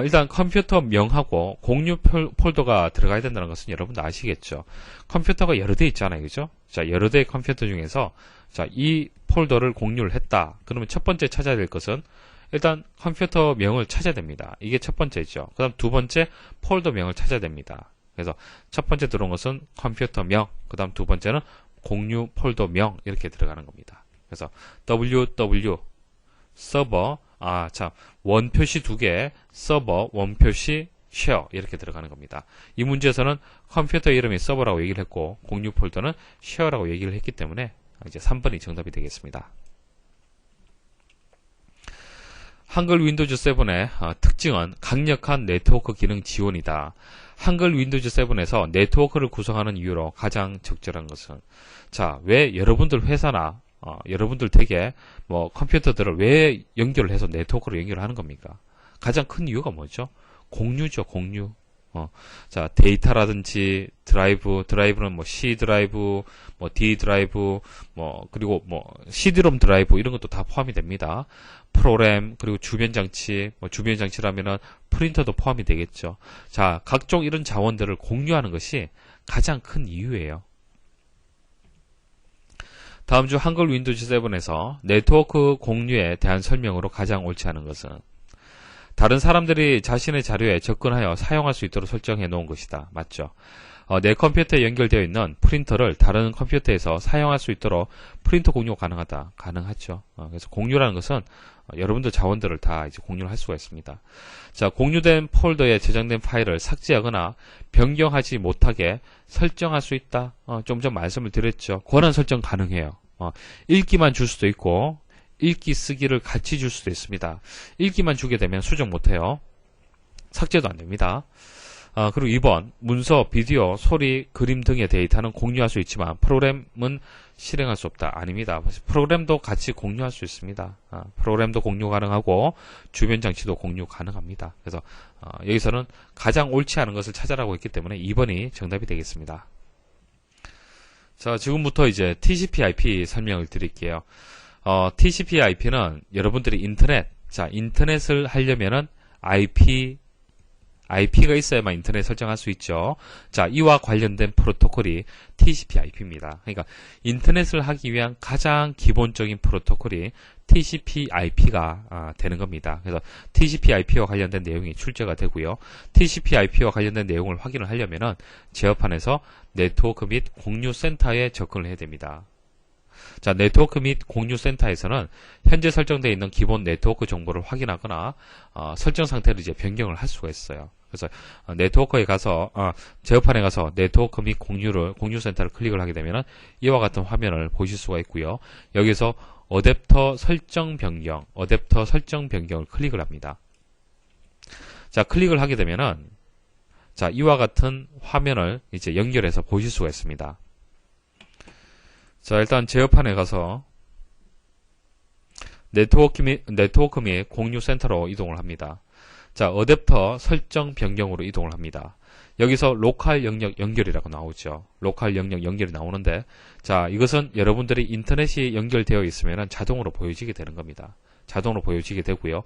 일단 컴퓨터 명하고 공유 폴더가 들어가야 된다는 것은 여러분도 아시겠죠. 컴퓨터가 여러 대 있잖아요. 그죠? 자, 여러 대의 컴퓨터 중에서 자, 이 폴더를 공유를 했다. 그러면 첫 번째 찾아야 될 것은 일단 컴퓨터 명을 찾아야 됩니다. 이게 첫 번째죠. 그 다음 두 번째 폴더 명을 찾아야 됩니다. 그래서 첫 번째 들어온 것은 컴퓨터 명, 그 다음 두 번째는 공유 폴더 명 이렇게 들어가는 겁니다. 그래서 ww 서버 원 표시 2개 서버 원 표시 쉐어 이렇게 들어가는 겁니다. 이 문제에서는 컴퓨터 이름이 서버라고 얘기를 했고 공유 폴더는 쉐어라고 얘기를 했기 때문에 이제 3번이 정답이 되겠습니다. 한글 윈도우즈 7의 특징은 강력한 네트워크 기능 지원이다. 한글 윈도우즈 7에서 네트워크를 구성하는 이유로 가장 적절한 것은 자, 왜 여러분들 회사나 여러분들 댁에 뭐 컴퓨터들을 왜 연결을 해서 네트워크로 연결을 하는 겁니까? 가장 큰 이유가 뭐죠? 공유죠, 공유. 자, 데이터라든지 드라이브는 뭐 C 드라이브, 뭐 D 드라이브, 뭐 그리고 뭐 CD롬 드라이브 이런 것도 다 포함이 됩니다. 프로그램 그리고 주변 장치, 뭐 주변 장치라면은 프린터도 포함이 되겠죠. 자, 각종 이런 자원들을 공유하는 것이 가장 큰 이유예요. 다음 주 한글 윈도우즈 7에서 네트워크 공유에 대한 설명으로 가장 옳지 않은 것은 다른 사람들이 자신의 자료에 접근하여 사용할 수 있도록 설정해 놓은 것이다. 맞죠? 내 컴퓨터에 연결되어 있는 프린터를 다른 컴퓨터에서 사용할 수 있도록 프린터 공유가 가능하다. 가능하죠. 그래서 공유라는 것은 여러분들 자원들을 다 이제 공유를 할 수가 있습니다. 자, 공유된 폴더에 저장된 파일을 삭제하거나 변경하지 못하게 설정할 수 있다. 좀 전 말씀을 드렸죠. 권한 설정 가능해요. 읽기만 줄 수도 있고 읽기 쓰기를 같이 줄 수도 있습니다. 읽기만 주게 되면 수정 못해요. 삭제도 안됩니다. 그리고 2번 문서, 비디오, 소리, 그림 등의 데이터는 공유할 수 있지만 프로그램은 실행할 수 없다. 아닙니다. 프로그램도 같이 공유할 수 있습니다. 프로그램도 공유 가능하고 주변 장치도 공유 가능합니다. 그래서 여기서는 가장 옳지 않은 것을 찾아라고 했기 때문에 2번이 정답이 되겠습니다. 자, 지금부터 이제 TCP/IP 설명을 드릴게요. TCP/IP는 여러분들이 인터넷을 하려면은 IP가 있어야만 인터넷 설정할 수 있죠. 자, 이와 관련된 프로토콜이 TCP/IP입니다. 그러니까 인터넷을 하기 위한 가장 기본적인 프로토콜이 TCP/IP가 되는 겁니다. 그래서 TCP/IP와 관련된 내용이 출제가 되고요. TCP/IP와 관련된 내용을 확인을 하려면은 제어판에서 네트워크 및 공유 센터에 접근을 해야 됩니다. 자, 네트워크 및 공유 센터에서는 현재 설정되어 있는 기본 네트워크 정보를 확인하거나 설정 상태를 이제 변경을 할 수가 있어요. 그래서 네트워크에 가서 제어판에 가서 네트워크 및 공유 센터를 클릭을 하게 되면은 이와 같은 화면을 보실 수가 있고요. 여기서 어댑터 설정 변경을 클릭을 합니다. 자, 클릭을 하게 되면은 자, 이와 같은 화면을 이제 연결해서 보실 수가 있습니다. 자, 일단 제어판에 가서 네트워크 및 공유 센터로 이동을 합니다. 자, 어댑터 설정 변경으로 이동을 합니다. 여기서 로컬 영역 연결이라고 나오죠. 로컬 영역 연결이 나오는데, 자, 이것은 여러분들이 인터넷이 연결되어 있으면 자동으로 보여지게 되는 겁니다. 자동으로 보여지게 되고요.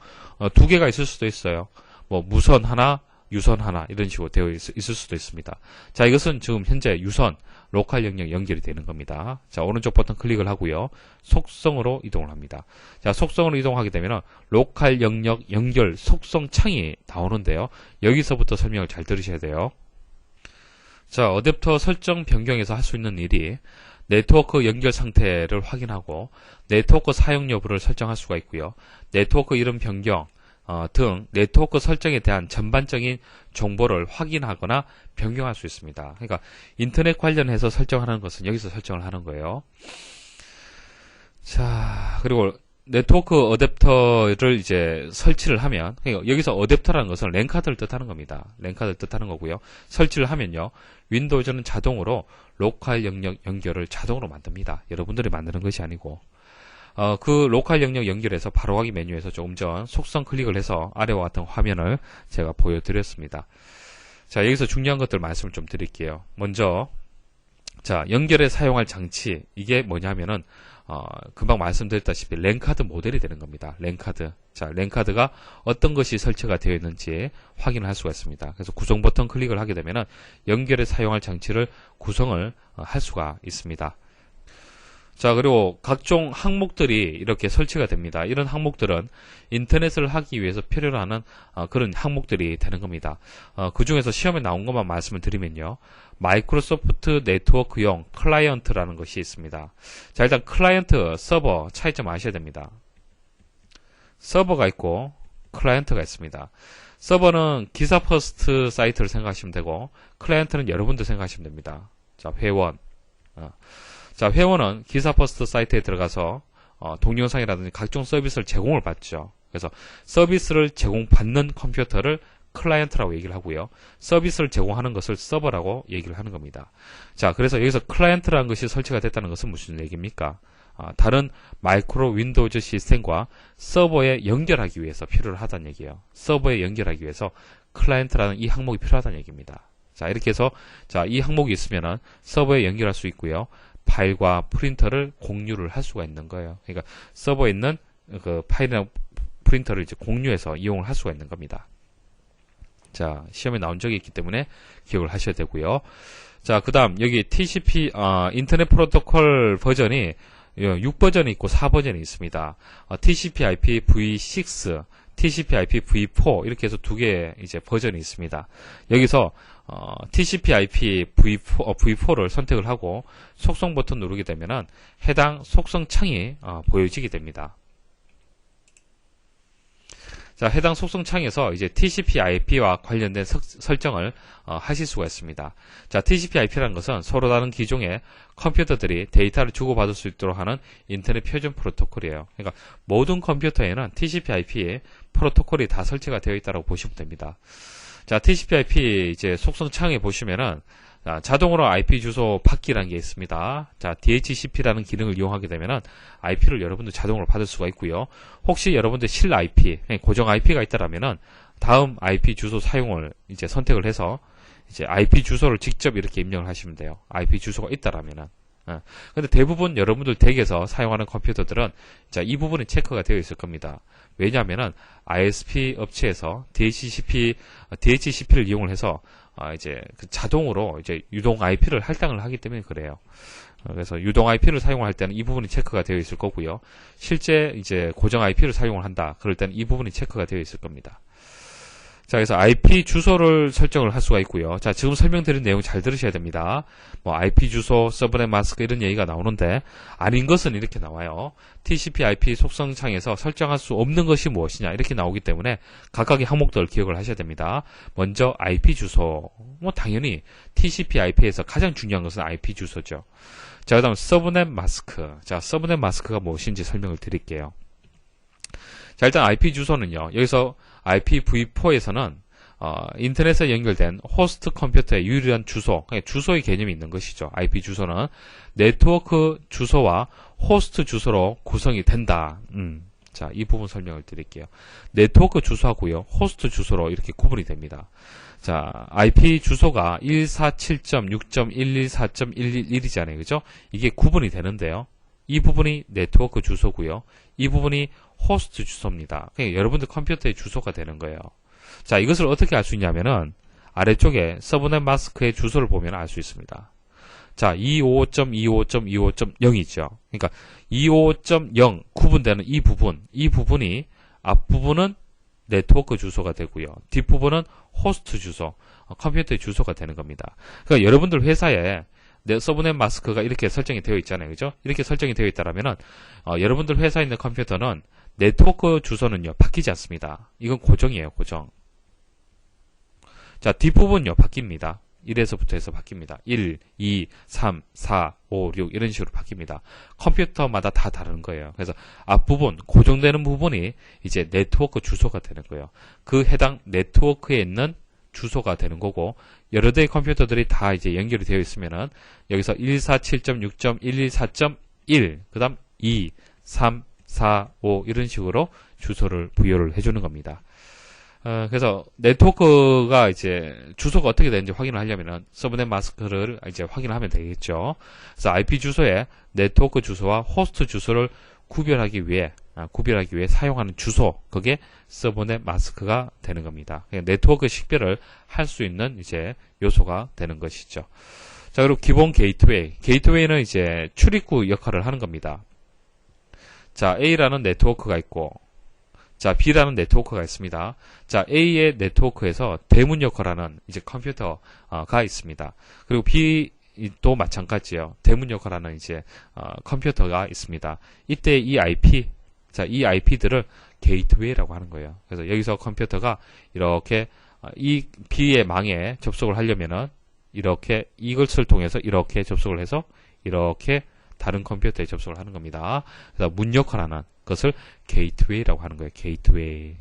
두 개가 있을 수도 있어요. 뭐 무선 하나, 유선 하나 이런 식으로 되어 있을 수도 있습니다. 자, 이것은 지금 현재 유선 로컬 영역 연결이 되는 겁니다. 자, 오른쪽 버튼 클릭을 하고요. 속성으로 이동을 합니다. 자, 속성으로 이동하게 되면 로컬 영역 연결 속성 창이 나오는데요. 여기서부터 설명을 잘 들으셔야 돼요. 자, 어댑터 설정 변경에서 할 수 있는 일이 네트워크 연결 상태를 확인하고 네트워크 사용 여부를 설정할 수가 있고요. 네트워크 이름 변경 등 네트워크 설정에 대한 전반적인 정보를 확인하거나 변경할 수 있습니다. 그러니까 인터넷 관련해서 설정하는 것은 여기서 설정을 하는 거예요. 자, 그리고 네트워크 어댑터를 이제 설치를 하면, 그러니까 여기서 어댑터라는 것은 랜카드를 뜻하는 겁니다. 랜카드를 뜻하는 거고요. 설치를 하면요, 윈도우즈는 자동으로 로컬 영역 연결을 자동으로 만듭니다. 여러분들이 만드는 것이 아니고. 그 로컬 영역 연결해서 바로가기 메뉴에서 조금 전 속성 클릭을 해서 아래와 같은 화면을 제가 보여드렸습니다. 자, 여기서 중요한 것들 말씀을 좀 드릴게요. 먼저, 자, 연결에 사용할 장치, 이게 뭐냐면은, 금방 말씀드렸다시피 랜카드 모델이 되는 겁니다. 랜카드. 자, 랜카드가 어떤 것이 설치가 되어 있는지 확인을 할 수가 있습니다. 그래서 구성 버튼 클릭을 하게 되면은 연결에 사용할 장치를 구성을 할 수가 있습니다. 자, 그리고 각종 항목들이 이렇게 설치가 됩니다. 이런 항목들은 인터넷을 하기 위해서 필요로 하는 그런 항목들이 되는 겁니다. 그 중에서 시험에 나온 것만 말씀을 드리면요. 마이크로소프트 네트워크용 클라이언트라는 것이 있습니다. 자, 일단 클라이언트, 서버 차이점 아셔야 됩니다. 서버가 있고 클라이언트가 있습니다. 서버는 기사 퍼스트 사이트를 생각하시면 되고 클라이언트는 여러분들 생각하시면 됩니다. 자, 회원. 자, 회원은 기사 퍼스트 사이트에 들어가서 동영상이라든지 각종 서비스를 제공을 받죠. 그래서 서비스를 제공받는 컴퓨터를 클라이언트라고 얘기를 하고요. 서비스를 제공하는 것을 서버라고 얘기를 하는 겁니다. 자, 그래서 여기서 클라이언트라는 것이 설치가 됐다는 것은 무슨 얘기입니까? 다른 마이크로 윈도우즈 시스템과 서버에 연결하기 위해서 필요하다는 얘기예요. 서버에 연결하기 위해서 클라이언트라는 이 항목이 필요하다는 얘기입니다. 자, 이렇게 해서 자, 이 항목이 있으면은 서버에 연결할 수 있고요. 파일과 프린터를 공유를 할 수가 있는 거예요. 그러니까 서버에 있는 그 파일이나 프린터를 이제 공유해서 이용을 할 수가 있는 겁니다. 자, 시험에 나온 적이 있기 때문에 기억을 하셔야 되고요. 자, 그 다음 여기 TCP 인터넷 프로토콜 버전이 6버전이 있고 4버전이 있습니다. TCP/IP v6, TCP/IP v4 이렇게 해서 두 개의 이제 버전이 있습니다. 여기서 TCP/IP v4를 선택을 하고 속성 버튼 누르게 되면은 해당 속성 창이 보여지게 됩니다. 자, 해당 속성 창에서 이제 TCP/IP와 관련된 설정을 하실 수가 있습니다. 자, TCP/IP라는 것은 서로 다른 기종의 컴퓨터들이 데이터를 주고받을 수 있도록 하는 인터넷 표준 프로토콜이에요. 그러니까 모든 컴퓨터에는 TCP/IP 프로토콜이 다 설치가 되어 있다고 보시면 됩니다. 자, TCP/IP 이제 속성 창에 보시면은 자동으로 IP 주소 받기라는 게 있습니다. 자, DHCP라는 기능을 이용하게 되면은 IP를 여러분들 자동으로 받을 수가 있고요. 혹시 여러분들 실 IP, 고정 IP가 있다라면은 다음 IP 주소 사용을 이제 선택을 해서 이제 IP 주소를 직접 이렇게 입력을 하시면 돼요. IP 주소가 있다라면은. 근데 대부분 여러분들 댁에서 사용하는 컴퓨터들은 자, 이 부분이 체크가 되어 있을 겁니다. 왜냐하면은 ISP 업체에서 DHCP를 이용을 해서 이제 자동으로 이제 유동 IP를 할당을 하기 때문에 그래요. 그래서 유동 IP를 사용할 때는 이 부분이 체크가 되어 있을 거고요. 실제 이제 고정 IP를 사용을 한다. 그럴 때는 이 부분이 체크가 되어 있을 겁니다. 자, 그래서 IP 주소를 설정을 할 수가 있고요. 자, 지금 설명드린 내용 잘 들으셔야 됩니다. 뭐 IP 주소, 서브넷 마스크 이런 얘기가 나오는데 아닌 것은 이렇게 나와요. TCP/IP 속성창에서 설정할 수 없는 것이 무엇이냐 이렇게 나오기 때문에 각각의 항목들을 기억을 하셔야 됩니다. 먼저 IP 주소, 뭐 당연히 TCP/IP에서 가장 중요한 것은 IP 주소죠. 자, 그다음 서브넷 마스크. 자, 서브넷 마스크가 무엇인지 설명을 드릴게요. 자, 일단 IP 주소는요. 여기서 IPv4에서는 인터넷에 연결된 호스트 컴퓨터의 유일한 주소, 그러니까 주소의 개념이 있는 것이죠. IP 주소는 네트워크 주소와 호스트 주소로 구성이 된다. 자, 이 부분 설명을 드릴게요. 네트워크 주소하고요, 호스트 주소로 이렇게 구분이 됩니다. 자, IP 주소가 147.6.114.111이잖아요. 그죠? 이게 구분이 되는데요. 이 부분이 네트워크 주소고요. 이 부분이 호스트 주소입니다. 그러니까 여러분들 컴퓨터의 주소가 되는 거예요. 자, 이것을 어떻게 알 수 있냐면은 아래쪽에 서브넷 마스크의 주소를 보면 알 수 있습니다. 자, 255.25.25.0이죠. 그러니까 255.0 구분되는 이 부분이 앞부분은 네트워크 주소가 되고요. 뒷부분은 호스트 주소, 컴퓨터의 주소가 되는 겁니다. 그러니까 여러분들 회사에 서브넷 마스크가 이렇게 설정이 되어 있잖아요. 그죠? 이렇게 설정이 되어 있다라면은 여러분들 회사에 있는 컴퓨터는 네트워크 주소는요, 바뀌지 않습니다. 이건 고정이에요, 고정. 자, 뒷부분요, 바뀝니다. 1에서부터 해서 바뀝니다. 1, 2, 3, 4, 5, 6 이런 식으로 바뀝니다. 컴퓨터마다 다 다른 거예요. 그래서 앞부분, 고정되는 부분이 이제 네트워크 주소가 되는 거예요. 그 해당 네트워크에 있는 주소가 되는 거고, 여러 대의 컴퓨터들이 다 이제 연결이 되어 있으면은 여기서 147.6.114.1, 그 다음 2, 3, 4, 5 이런 식으로 주소를 부여를 해주는 겁니다. 그래서 네트워크가 이제 주소가 어떻게 되는지 확인을 하려면은 서브넷 마스크를 이제 확인을 하면 되겠죠. 그래서 IP 주소에 네트워크 주소와 호스트 주소를 구별하기 위해 사용하는 주소, 그게 서브넷 마스크가 되는 겁니다. 네트워크 식별을 할 수 있는 이제 요소가 되는 것이죠. 자, 그리고 기본 게이트웨이. 게이트웨이는 이제 출입구 역할을 하는 겁니다. 자, A라는 네트워크가 있고, 자, B라는 네트워크가 있습니다. 자, A의 네트워크에서 대문 역할을 하는 이제 컴퓨터가 있습니다. 그리고 B도 마찬가지예요. 대문 역할을 하는 이제 컴퓨터가 있습니다. 이때 이 IP들을 게이트웨이라고 하는 거예요. 그래서 여기서 컴퓨터가 이렇게 이 B의 망에 접속을 하려면은 이렇게 이것을 통해서 이렇게 접속을 해서 이렇게 다른 컴퓨터에 접속을 하는 겁니다. 그래서 문 역할을 하는 것을 게이트웨이라고 하는 거예요. 게이트웨이.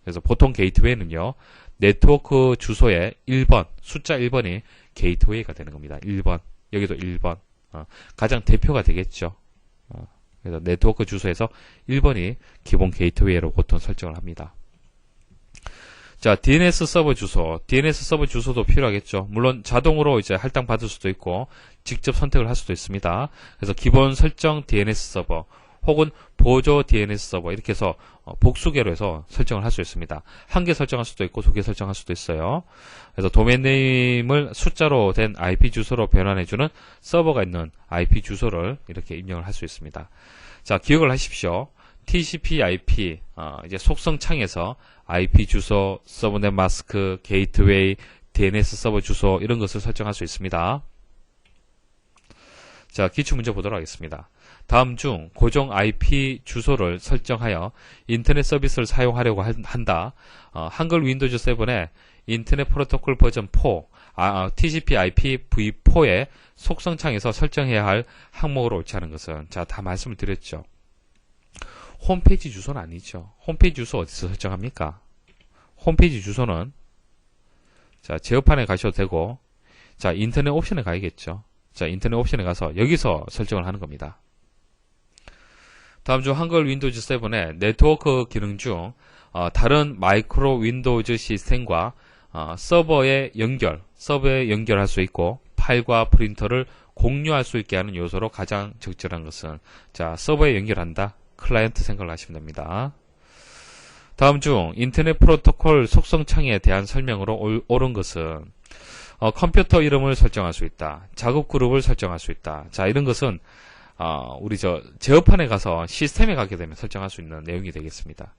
그래서 보통 게이트웨이는요, 네트워크 주소의 1번, 숫자 1번이 게이트웨이가 되는 겁니다. 1번. 여기도 1번. 가장 대표가 되겠죠. 그래서 네트워크 주소에서 1번이 기본 게이트웨이로 보통 설정을 합니다. 자, DNS 서버 주소. DNS 서버 주소도 필요하겠죠. 물론 자동으로 이제 할당 받을 수도 있고 직접 선택을 할 수도 있습니다. 그래서 기본 설정 DNS 서버 혹은 보조 DNS 서버 이렇게 해서 복수개로 해서 설정을 할 수 있습니다. 한 개 설정할 수도 있고 두 개 설정할 수도 있어요. 그래서 도메인 네임을 숫자로 된 IP 주소로 변환해주는 서버가 있는 IP 주소를 이렇게 입력을 할 수 있습니다. 자, 기억을 하십시오. TCP/IP 이제 속성 창에서 IP 주소, 서브넷 마스크, 게이트웨이, DNS 서버 주소 이런 것을 설정할 수 있습니다. 자, 기출 문제 보도록 하겠습니다. 다음 중 고정 IP 주소를 설정하여 인터넷 서비스를 사용하려고 한다. 한글 윈도우즈 7의 인터넷 프로토콜 버전 4, TCP/IP v4의 속성창에서 설정해야 할 항목으로 옳지 않은 것은, 자, 다 말씀을 드렸죠. 홈페이지 주소는 아니죠. 홈페이지 주소 어디서 설정합니까? 홈페이지 주소는, 자, 제어판에 가셔도 되고, 자, 인터넷 옵션에 가야겠죠. 자, 인터넷 옵션에 가서 여기서 설정을 하는 겁니다. 다음 중 한글 윈도우즈 7의 네트워크 기능 중 다른 마이크로 윈도우즈 시스템과 서버에 연결할 수 있고 파일과 프린터를 공유할 수 있게 하는 요소로 가장 적절한 것은, 자, 서버에 연결한다. 클라이언트 생각을 하시면 됩니다. 다음 중 인터넷 프로토콜 속성창에 대한 설명으로 옳은 것은, 컴퓨터 이름을 설정할 수 있다. 작업 그룹을 설정할 수 있다. 자, 이런 것은 우리 제어판에 가서 시스템에 가게 되면 설정할 수 있는 내용이 되겠습니다.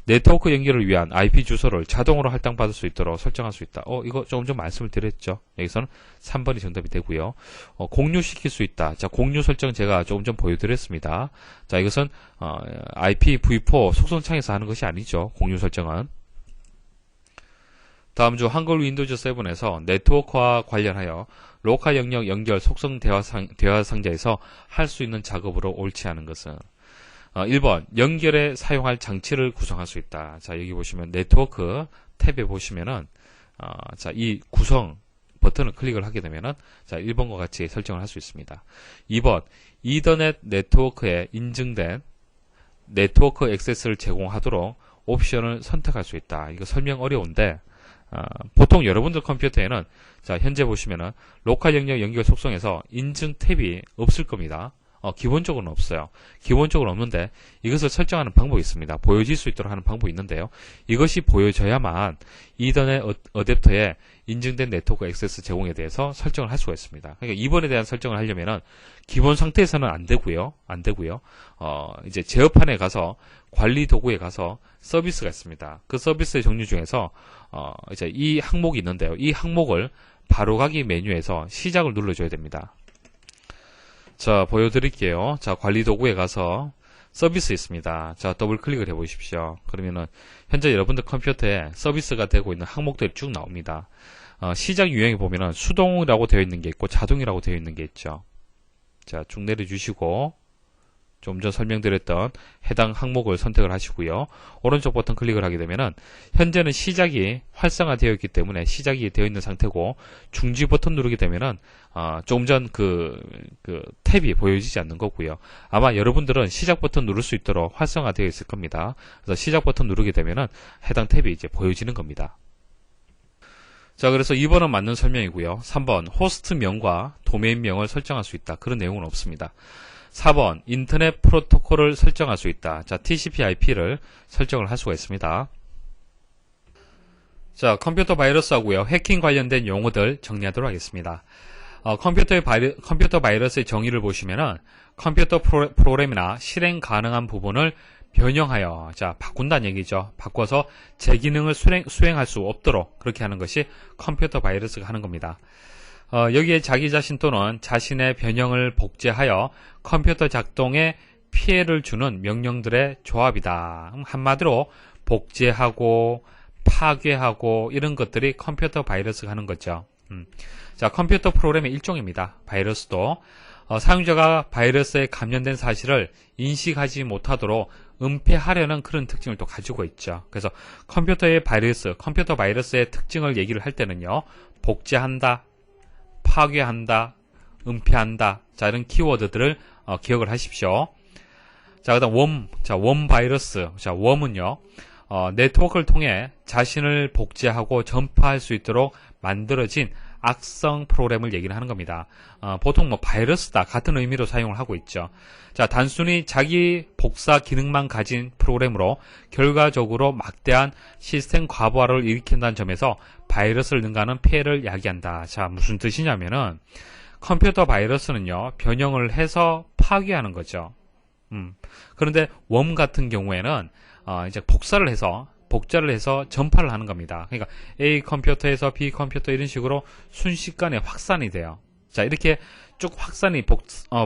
네트워크 연결을 위한 IP 주소를 자동으로 할당받을 수 있도록 설정할 수 있다. 이거 조금 전 말씀을 드렸죠. 여기서는 3번이 정답이 되고요. 공유시킬 수 있다. 자, 공유 설정 제가 조금 전 보여드렸습니다. 자, 이것은 IPv4 속성창에서 하는 것이 아니죠. 공유 설정은. 다음 주 한글 윈도우즈 7에서 네트워크와 관련하여 로컬 영역 연결 속성 대화 상자에서 할 수 있는 작업으로 옳지 않은 것은 1번 연결에 사용할 장치를 구성할 수 있다. 자, 여기 보시면 네트워크 탭에 보시면은 자, 이 구성 버튼을 클릭을 하게 되면은 자, 1번과 같이 설정을 할 수 있습니다. 2번 이더넷 네트워크에 인증된 네트워크 액세스를 제공하도록 옵션을 선택할 수 있다. 이거 설명 어려운데 보통 여러분들 컴퓨터에는 자, 현재 보시면은 로컬 영역 연결 속성에서 인증 탭이 없을 겁니다. 기본적으로는 없어요. 기본적으로 없는데 이것을 설정하는 방법이 있습니다. 보여질 수 있도록 하는 방법이 있는데요. 이것이 보여져야만 이더넷 어댑터에 인증된 네트워크 액세스 제공에 대해서 설정을 할 수가 있습니다. 그러니까 2번에 대한 설정을 하려면은 기본 상태에서는 안 되고요. 이제 제어판에 가서 관리 도구에 가서 서비스가 있습니다. 그 서비스의 종류 중에서 이제 이 항목이 있는데요. 이 항목을 바로가기 메뉴에서 시작을 눌러줘야 됩니다. 자, 보여드릴게요. 자, 관리 도구에 가서 서비스 있습니다. 자, 더블 클릭을 해보십시오. 그러면은 현재 여러분들 컴퓨터에 서비스가 되고 있는 항목들이 쭉 나옵니다. 시작 유형에 보면은 수동이라고 되어 있는 게 있고 자동이라고 되어 있는 게 있죠. 자, 쭉 내려주시고 좀 전 설명드렸던 해당 항목을 선택을 하시고요. 오른쪽 버튼 클릭을 하게 되면은 현재는 시작이 활성화되어 있기 때문에 시작이 되어 있는 상태고 중지 버튼 누르게 되면은 조금 전 그 탭이 보여지지 않는 거고요. 아마 여러분들은 시작 버튼 누를 수 있도록 활성화되어 있을 겁니다. 그래서 시작 버튼 누르게 되면은 해당 탭이 이제 보여지는 겁니다. 자, 그래서 2번은 맞는 설명이고요. 3번 호스트명과 도메인명을 설정할 수 있다. 그런 내용은 없습니다. 4번 인터넷 프로토콜을 설정할 수 있다. 자, TCP/IP를 설정을 할 수가 있습니다. 자, 컴퓨터 바이러스하고요. 해킹 관련된 용어들 정리하도록 하겠습니다. 컴퓨터 바이러스의 정의를 보시면은 컴퓨터 프로그램이나 실행 가능한 부분을 변형하여 자, 바꾼다는 얘기죠. 바꿔서 제 기능을 수행할 수 없도록 그렇게 하는 것이 컴퓨터 바이러스가 하는 겁니다. 여기에 자기 자신 또는 자신의 변형을 복제하여 컴퓨터 작동에 피해를 주는 명령들의 조합이다. 한마디로 복제하고 파괴하고 이런 것들이 컴퓨터 바이러스가 하는 거죠. 자, 컴퓨터 프로그램의 일종입니다. 바이러스도 사용자가 바이러스에 감염된 사실을 인식하지 못하도록 은폐하려는 그런 특징을 또 가지고 있죠. 그래서 컴퓨터 바이러스의 특징을 얘기를 할 때는요, 복제한다, 파괴한다, 은폐한다. 자, 이런 키워드들을 기억을 하십시오. 자, 그다음 웜 바이러스. 자, 웜은요, 네트워크를 통해 자신을 복제하고 전파할 수 있도록 만들어진 악성 프로그램을 얘기를 하는 겁니다. 보통 바이러스다 같은 의미로 사용을 하고 있죠. 자, 단순히 자기 복사 기능만 가진 프로그램으로 결과적으로 막대한 시스템 과부하를 일으킨다는 점에서 바이러스를 능가하는 폐해를 야기한다. 자, 무슨 뜻이냐면은 컴퓨터 바이러스는요, 변형을 해서 파괴하는 거죠. 그런데 웜 같은 경우에는 이제 복제를 해서 전파를 하는 겁니다. 그러니까 A 컴퓨터에서 B 컴퓨터 이런 식으로 순식간에 확산이 돼요. 자, 이렇게 쭉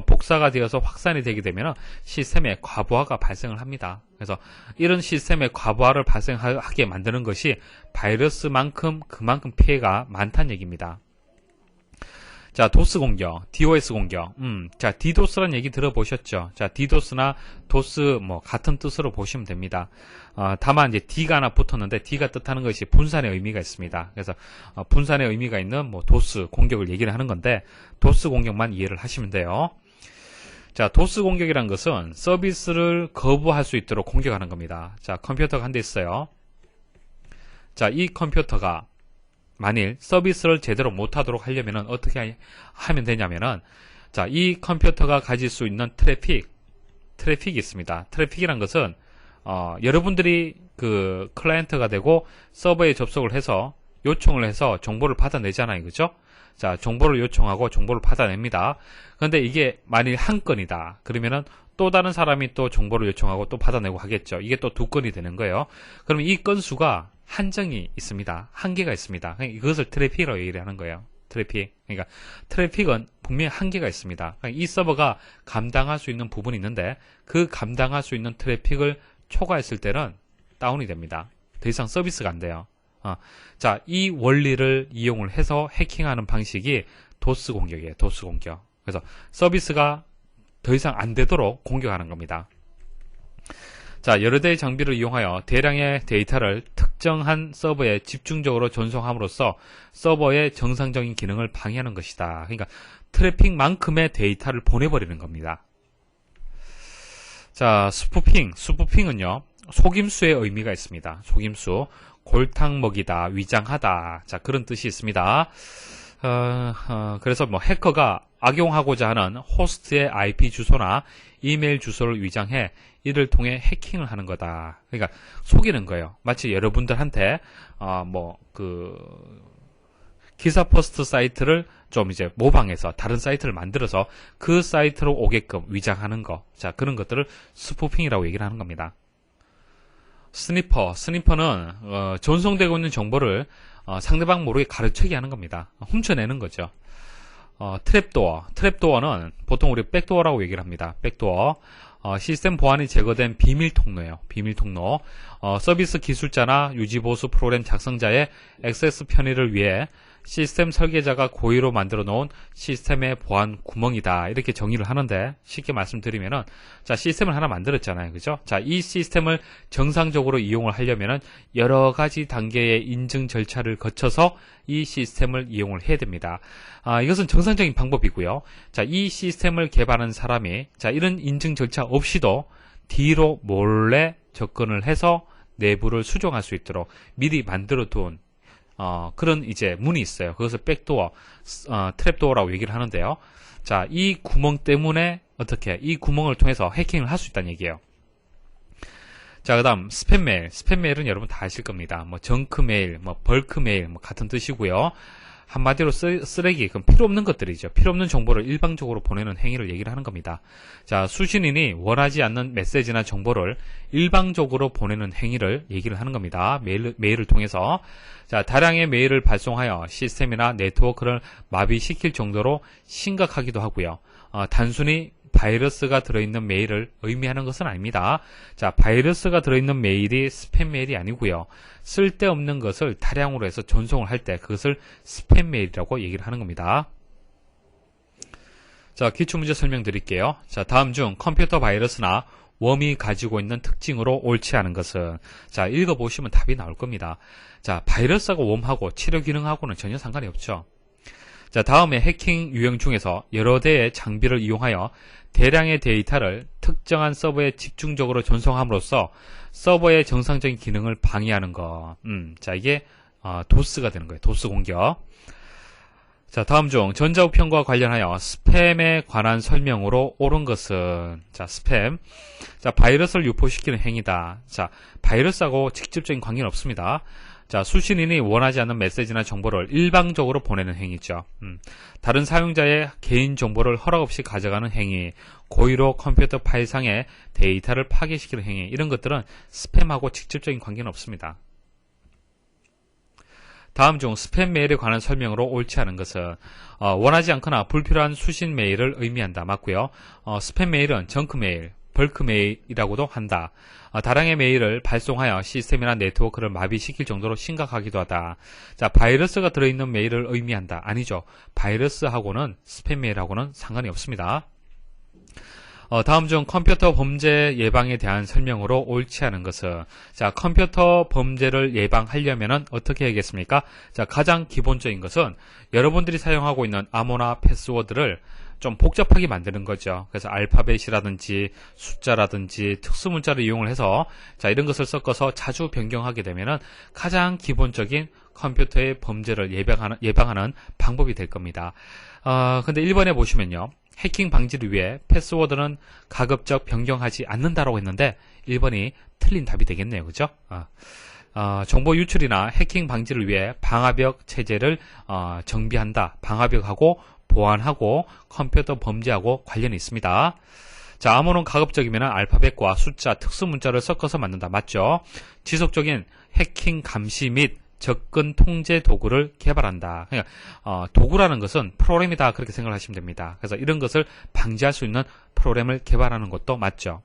복사가 되어서 확산이 되게 되면 시스템에 과부하가 발생을 합니다. 그래서 이런 시스템에 과부하를 발생하게 만드는 것이 바이러스만큼 그만큼 피해가 많다는 얘기입니다. 자, 도스 공격, DOS 공격. 자, DDoS라는 얘기 들어보셨죠? 자, DDoS나 도스 같은 뜻으로 보시면 됩니다. 다만 이제 D가 하나 붙었는데 D가 뜻하는 것이 분산의 의미가 있습니다. 그래서 분산의 의미가 있는 도스 공격을 얘기를 하는 건데 도스 공격만 이해를 하시면 돼요. 자, 도스 공격이란 것은 서비스를 거부할 수 있도록 공격하는 겁니다. 자, 컴퓨터가 한 대 있어요. 자, 이 컴퓨터가 만일 서비스를 제대로 못하도록 하려면 어떻게 하면 되냐면은, 자, 이 컴퓨터가 가질 수 있는 트래픽이 있습니다. 트래픽이란 것은 여러분들이 그 클라이언트가 되고 서버에 접속을 해서 요청을 해서 정보를 받아내잖아요. 그죠? 자, 정보를 요청하고 정보를 받아냅니다. 그런데 이게 만일 한 건이다. 그러면은 또 다른 사람이 또 정보를 요청하고 또 받아내고 하겠죠. 이게 또 두 건이 되는 거예요. 그러면 이 건수가 한정이 있습니다. 한계가 있습니다. 이것을 트래픽이라고 얘기를 하는 거예요. 트래픽. 그러니까 트래픽은 분명히 한계가 있습니다. 그러니까 이 서버가 감당할 수 있는 부분이 있는데 그 감당할 수 있는 트래픽을 초과했을 때는 다운이 됩니다. 더 이상 서비스가 안 돼요. 자, 이 원리를 이용을 해서 해킹하는 방식이 도스 공격이에요. 도스 공격. 그래서 서비스가 더 이상 안 되도록 공격하는 겁니다. 자, 여러 대의 장비를 이용하여 대량의 데이터를 특정한 서버에 집중적으로 전송함으로써 서버의 정상적인 기능을 방해하는 것이다. 그러니까 트래픽만큼의 데이터를 보내버리는 겁니다. 자, 스푸핑은요, 속임수의 의미가 있습니다. 속임수, 골탕 먹이다, 위장하다, 자, 그런 뜻이 있습니다. 그래서 뭐 해커가 악용하고자 하는 호스트의 IP 주소나 이메일 주소를 위장해 이를 통해 해킹을 하는 거다. 그러니까 속이는 거예요. 마치 여러분들한테 기사 포스트 사이트를 좀 이제 모방해서 다른 사이트를 만들어서 그 사이트로 오게끔 위장하는 거. 자, 그런 것들을 스푸핑이라고 얘기를 하는 겁니다. 스니퍼는 전송되고 있는 정보를 상대방 모르게 가로채기 하는 겁니다. 훔쳐내는 거죠. 트랩도어는 보통 우리 백도어라고 얘기를 합니다. 백도어. 시스템 보안이 제거된 비밀 통로예요. 비밀 통로. 서비스 기술자나 유지보수 프로그램 작성자의 액세스 편의를 위해 시스템 설계자가 고의로 만들어 놓은 시스템의 보안 구멍이다. 이렇게 정의를 하는데, 쉽게 말씀드리면은, 자, 시스템을 하나 만들었잖아요. 그죠? 자, 이 시스템을 정상적으로 이용을 하려면은 여러 가지 단계의 인증 절차를 거쳐서 이 시스템을 이용을 해야 됩니다. 이것은 정상적인 방법이고요. 자, 이 시스템을 개발한 사람이, 자, 이런 인증 절차 없이도 뒤로 몰래 접근을 해서 내부를 수정할 수 있도록 미리 만들어 둔 그런 이제 문이 있어요. 그것을 백도어, 트랩도어라고 얘기를 하는데요. 자, 이 구멍 때문에 이 구멍을 통해서 해킹을 할 수 있다는 얘기예요. 자, 그 다음 스팸메일은 여러분 다 아실 겁니다. 뭐 정크메일, 뭐 벌크메일, 뭐 같은 뜻이고요. 한마디로 쓰레기, 그럼 필요 없는 것들이죠. 필요 없는 정보를 일방적으로 보내는 행위를 얘기를 하는 겁니다. 자, 수신인이 원하지 않는 메시지나 정보를 일방적으로 보내는 행위를 얘기를 하는 겁니다. 메일을 통해서. 자, 다량의 메일을 발송하여 시스템이나 네트워크를 마비시킬 정도로 심각하기도 하고요. 단순히 바이러스가 들어있는 메일을 의미하는 것은 아닙니다. 자, 바이러스가 들어있는 메일이 스팸 메일이 아니고요. 쓸데없는 것을 다량으로 해서 전송을 할 때 그것을 스팸 메일이라고 얘기를 하는 겁니다. 자, 기출문제 설명드릴게요. 자, 다음 중 컴퓨터 바이러스나 웜이 가지고 있는 특징으로 옳지 않은 것은, 자, 읽어보시면 답이 나올 겁니다. 자, 바이러스하고 웜하고 치료 기능하고는 전혀 상관이 없죠. 자, 다음에 해킹 유형 중에서 여러 대의 장비를 이용하여 대량의 데이터를 특정한 서버에 집중적으로 전송함으로써 서버의 정상적인 기능을 방해하는 것. 자, 이게 도스가 되는 거예요. 도스 공격. 자, 다음 중 전자우편과 관련하여 스팸에 관한 설명으로 옳은 것은, 자, 스팸. 자, 바이러스를 유포시키는 행위다. 자, 바이러스하고 직접적인 관계는 없습니다. 자, 수신인이 원하지 않는 메시지나 정보를 일방적으로 보내는 행위죠. 다른 사용자의 개인 정보를 허락 없이 가져가는 행위, 고의로 컴퓨터 파일상의 데이터를 파괴시키는 행위, 이런 것들은 스팸하고 직접적인 관계는 없습니다. 다음 중 스팸 메일에 관한 설명으로 옳지 않은 것은, 원하지 않거나 불필요한 수신 메일을 의미한다. 맞고요. 스팸 메일은 정크 메일, 벌크 메일이라고도 한다. 다량의 메일을 발송하여 시스템이나 네트워크를 마비시킬 정도로 심각하기도 하다. 자, 바이러스가 들어있는 메일을 의미한다. 아니죠. 바이러스하고는 스팸 메일하고는 상관이 없습니다. 다음 중 컴퓨터 범죄 예방에 대한 설명으로 옳지 않은 것은, 자, 컴퓨터 범죄를 예방하려면은 어떻게 해야겠습니까? 자, 가장 기본적인 것은 여러분들이 사용하고 있는 암호나 패스워드를 좀 복잡하게 만드는 거죠. 그래서 알파벳이라든지 숫자라든지 특수문자를 이용을 해서, 자, 이런 것을 섞어서 자주 변경하게 되면은 가장 기본적인 컴퓨터의 범죄를 예방하는 방법이 될 겁니다. 근데 1번에 보시면요. 해킹 방지를 위해 패스워드는 가급적 변경하지 않는다라고 했는데 1번이 틀린 답이 되겠네요. 그죠? 정보 유출이나 해킹 방지를 위해 방화벽 체제를 정비한다. 방화벽하고 보안하고 컴퓨터 범죄하고 관련이 있습니다. 자, 암호는 가급적이면 알파벳과 숫자, 특수 문자를 섞어서 만든다. 맞죠? 지속적인 해킹 감시 및 접근 통제 도구를 개발한다. 그러니까 도구라는 것은 프로그램이다. 그렇게 생각을 하시면 됩니다. 그래서 이런 것을 방지할 수 있는 프로그램을 개발하는 것도 맞죠.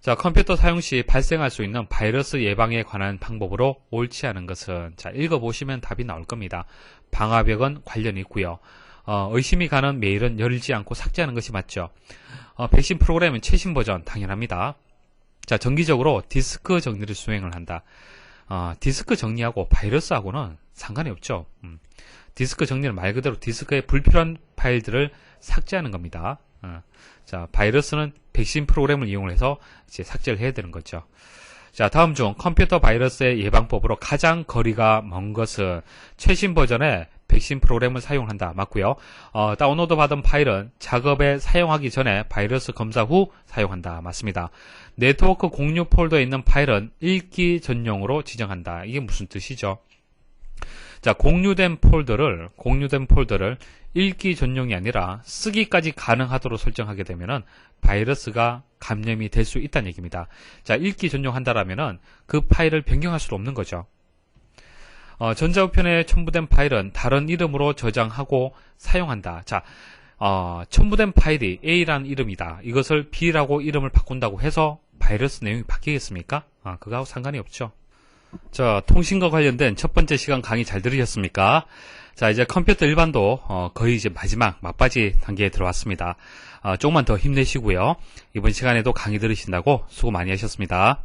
자, 컴퓨터 사용 시 발생할 수 있는 바이러스 예방에 관한 방법으로 옳지 않은 것은, 자, 읽어보시면 답이 나올 겁니다. 방화벽은 관련이 있고요. 의심이 가는 메일은 열지 않고 삭제하는 것이 맞죠. 백신 프로그램은 최신 버전 당연합니다. 자, 정기적으로 디스크 정리를 수행을 한다. 디스크 정리하고 바이러스하고는 상관이 없죠. 디스크 정리는 말 그대로 디스크에 불필요한 파일들을 삭제하는 겁니다. 자, 바이러스는 백신 프로그램을 이용해서 이제 삭제를 해야 되는 거죠. 자, 다음 중 컴퓨터 바이러스의 예방법으로 가장 거리가 먼 것은 최신 버전의 백신 프로그램을 사용한다. 맞고요. 다운로드 받은 파일은 작업에 사용하기 전에 바이러스 검사 후 사용한다. 맞습니다. 네트워크 공유 폴더에 있는 파일은 읽기 전용으로 지정한다. 이게 무슨 뜻이죠? 자, 공유된 폴더를 읽기 전용이 아니라 쓰기까지 가능하도록 설정하게 되면은 바이러스가 감염이 될 수 있다는 얘기입니다. 자, 읽기 전용한다라면은 그 파일을 변경할 수 없는 거죠. 전자우편에 첨부된 파일은 다른 이름으로 저장하고 사용한다. 자, 첨부된 파일이 A라는 이름이다. 이것을 B라고 이름을 바꾼다고 해서 바이러스 내용이 바뀌겠습니까? 그거하고 상관이 없죠. 자, 통신과 관련된 첫 번째 시간 강의 잘 들으셨습니까? 자, 이제 컴퓨터 일반도 거의 이제 마지막 막바지 단계에 들어왔습니다. 조금만 더 힘내시고요. 이번 시간에도 강의 들으신다고 수고 많이 하셨습니다.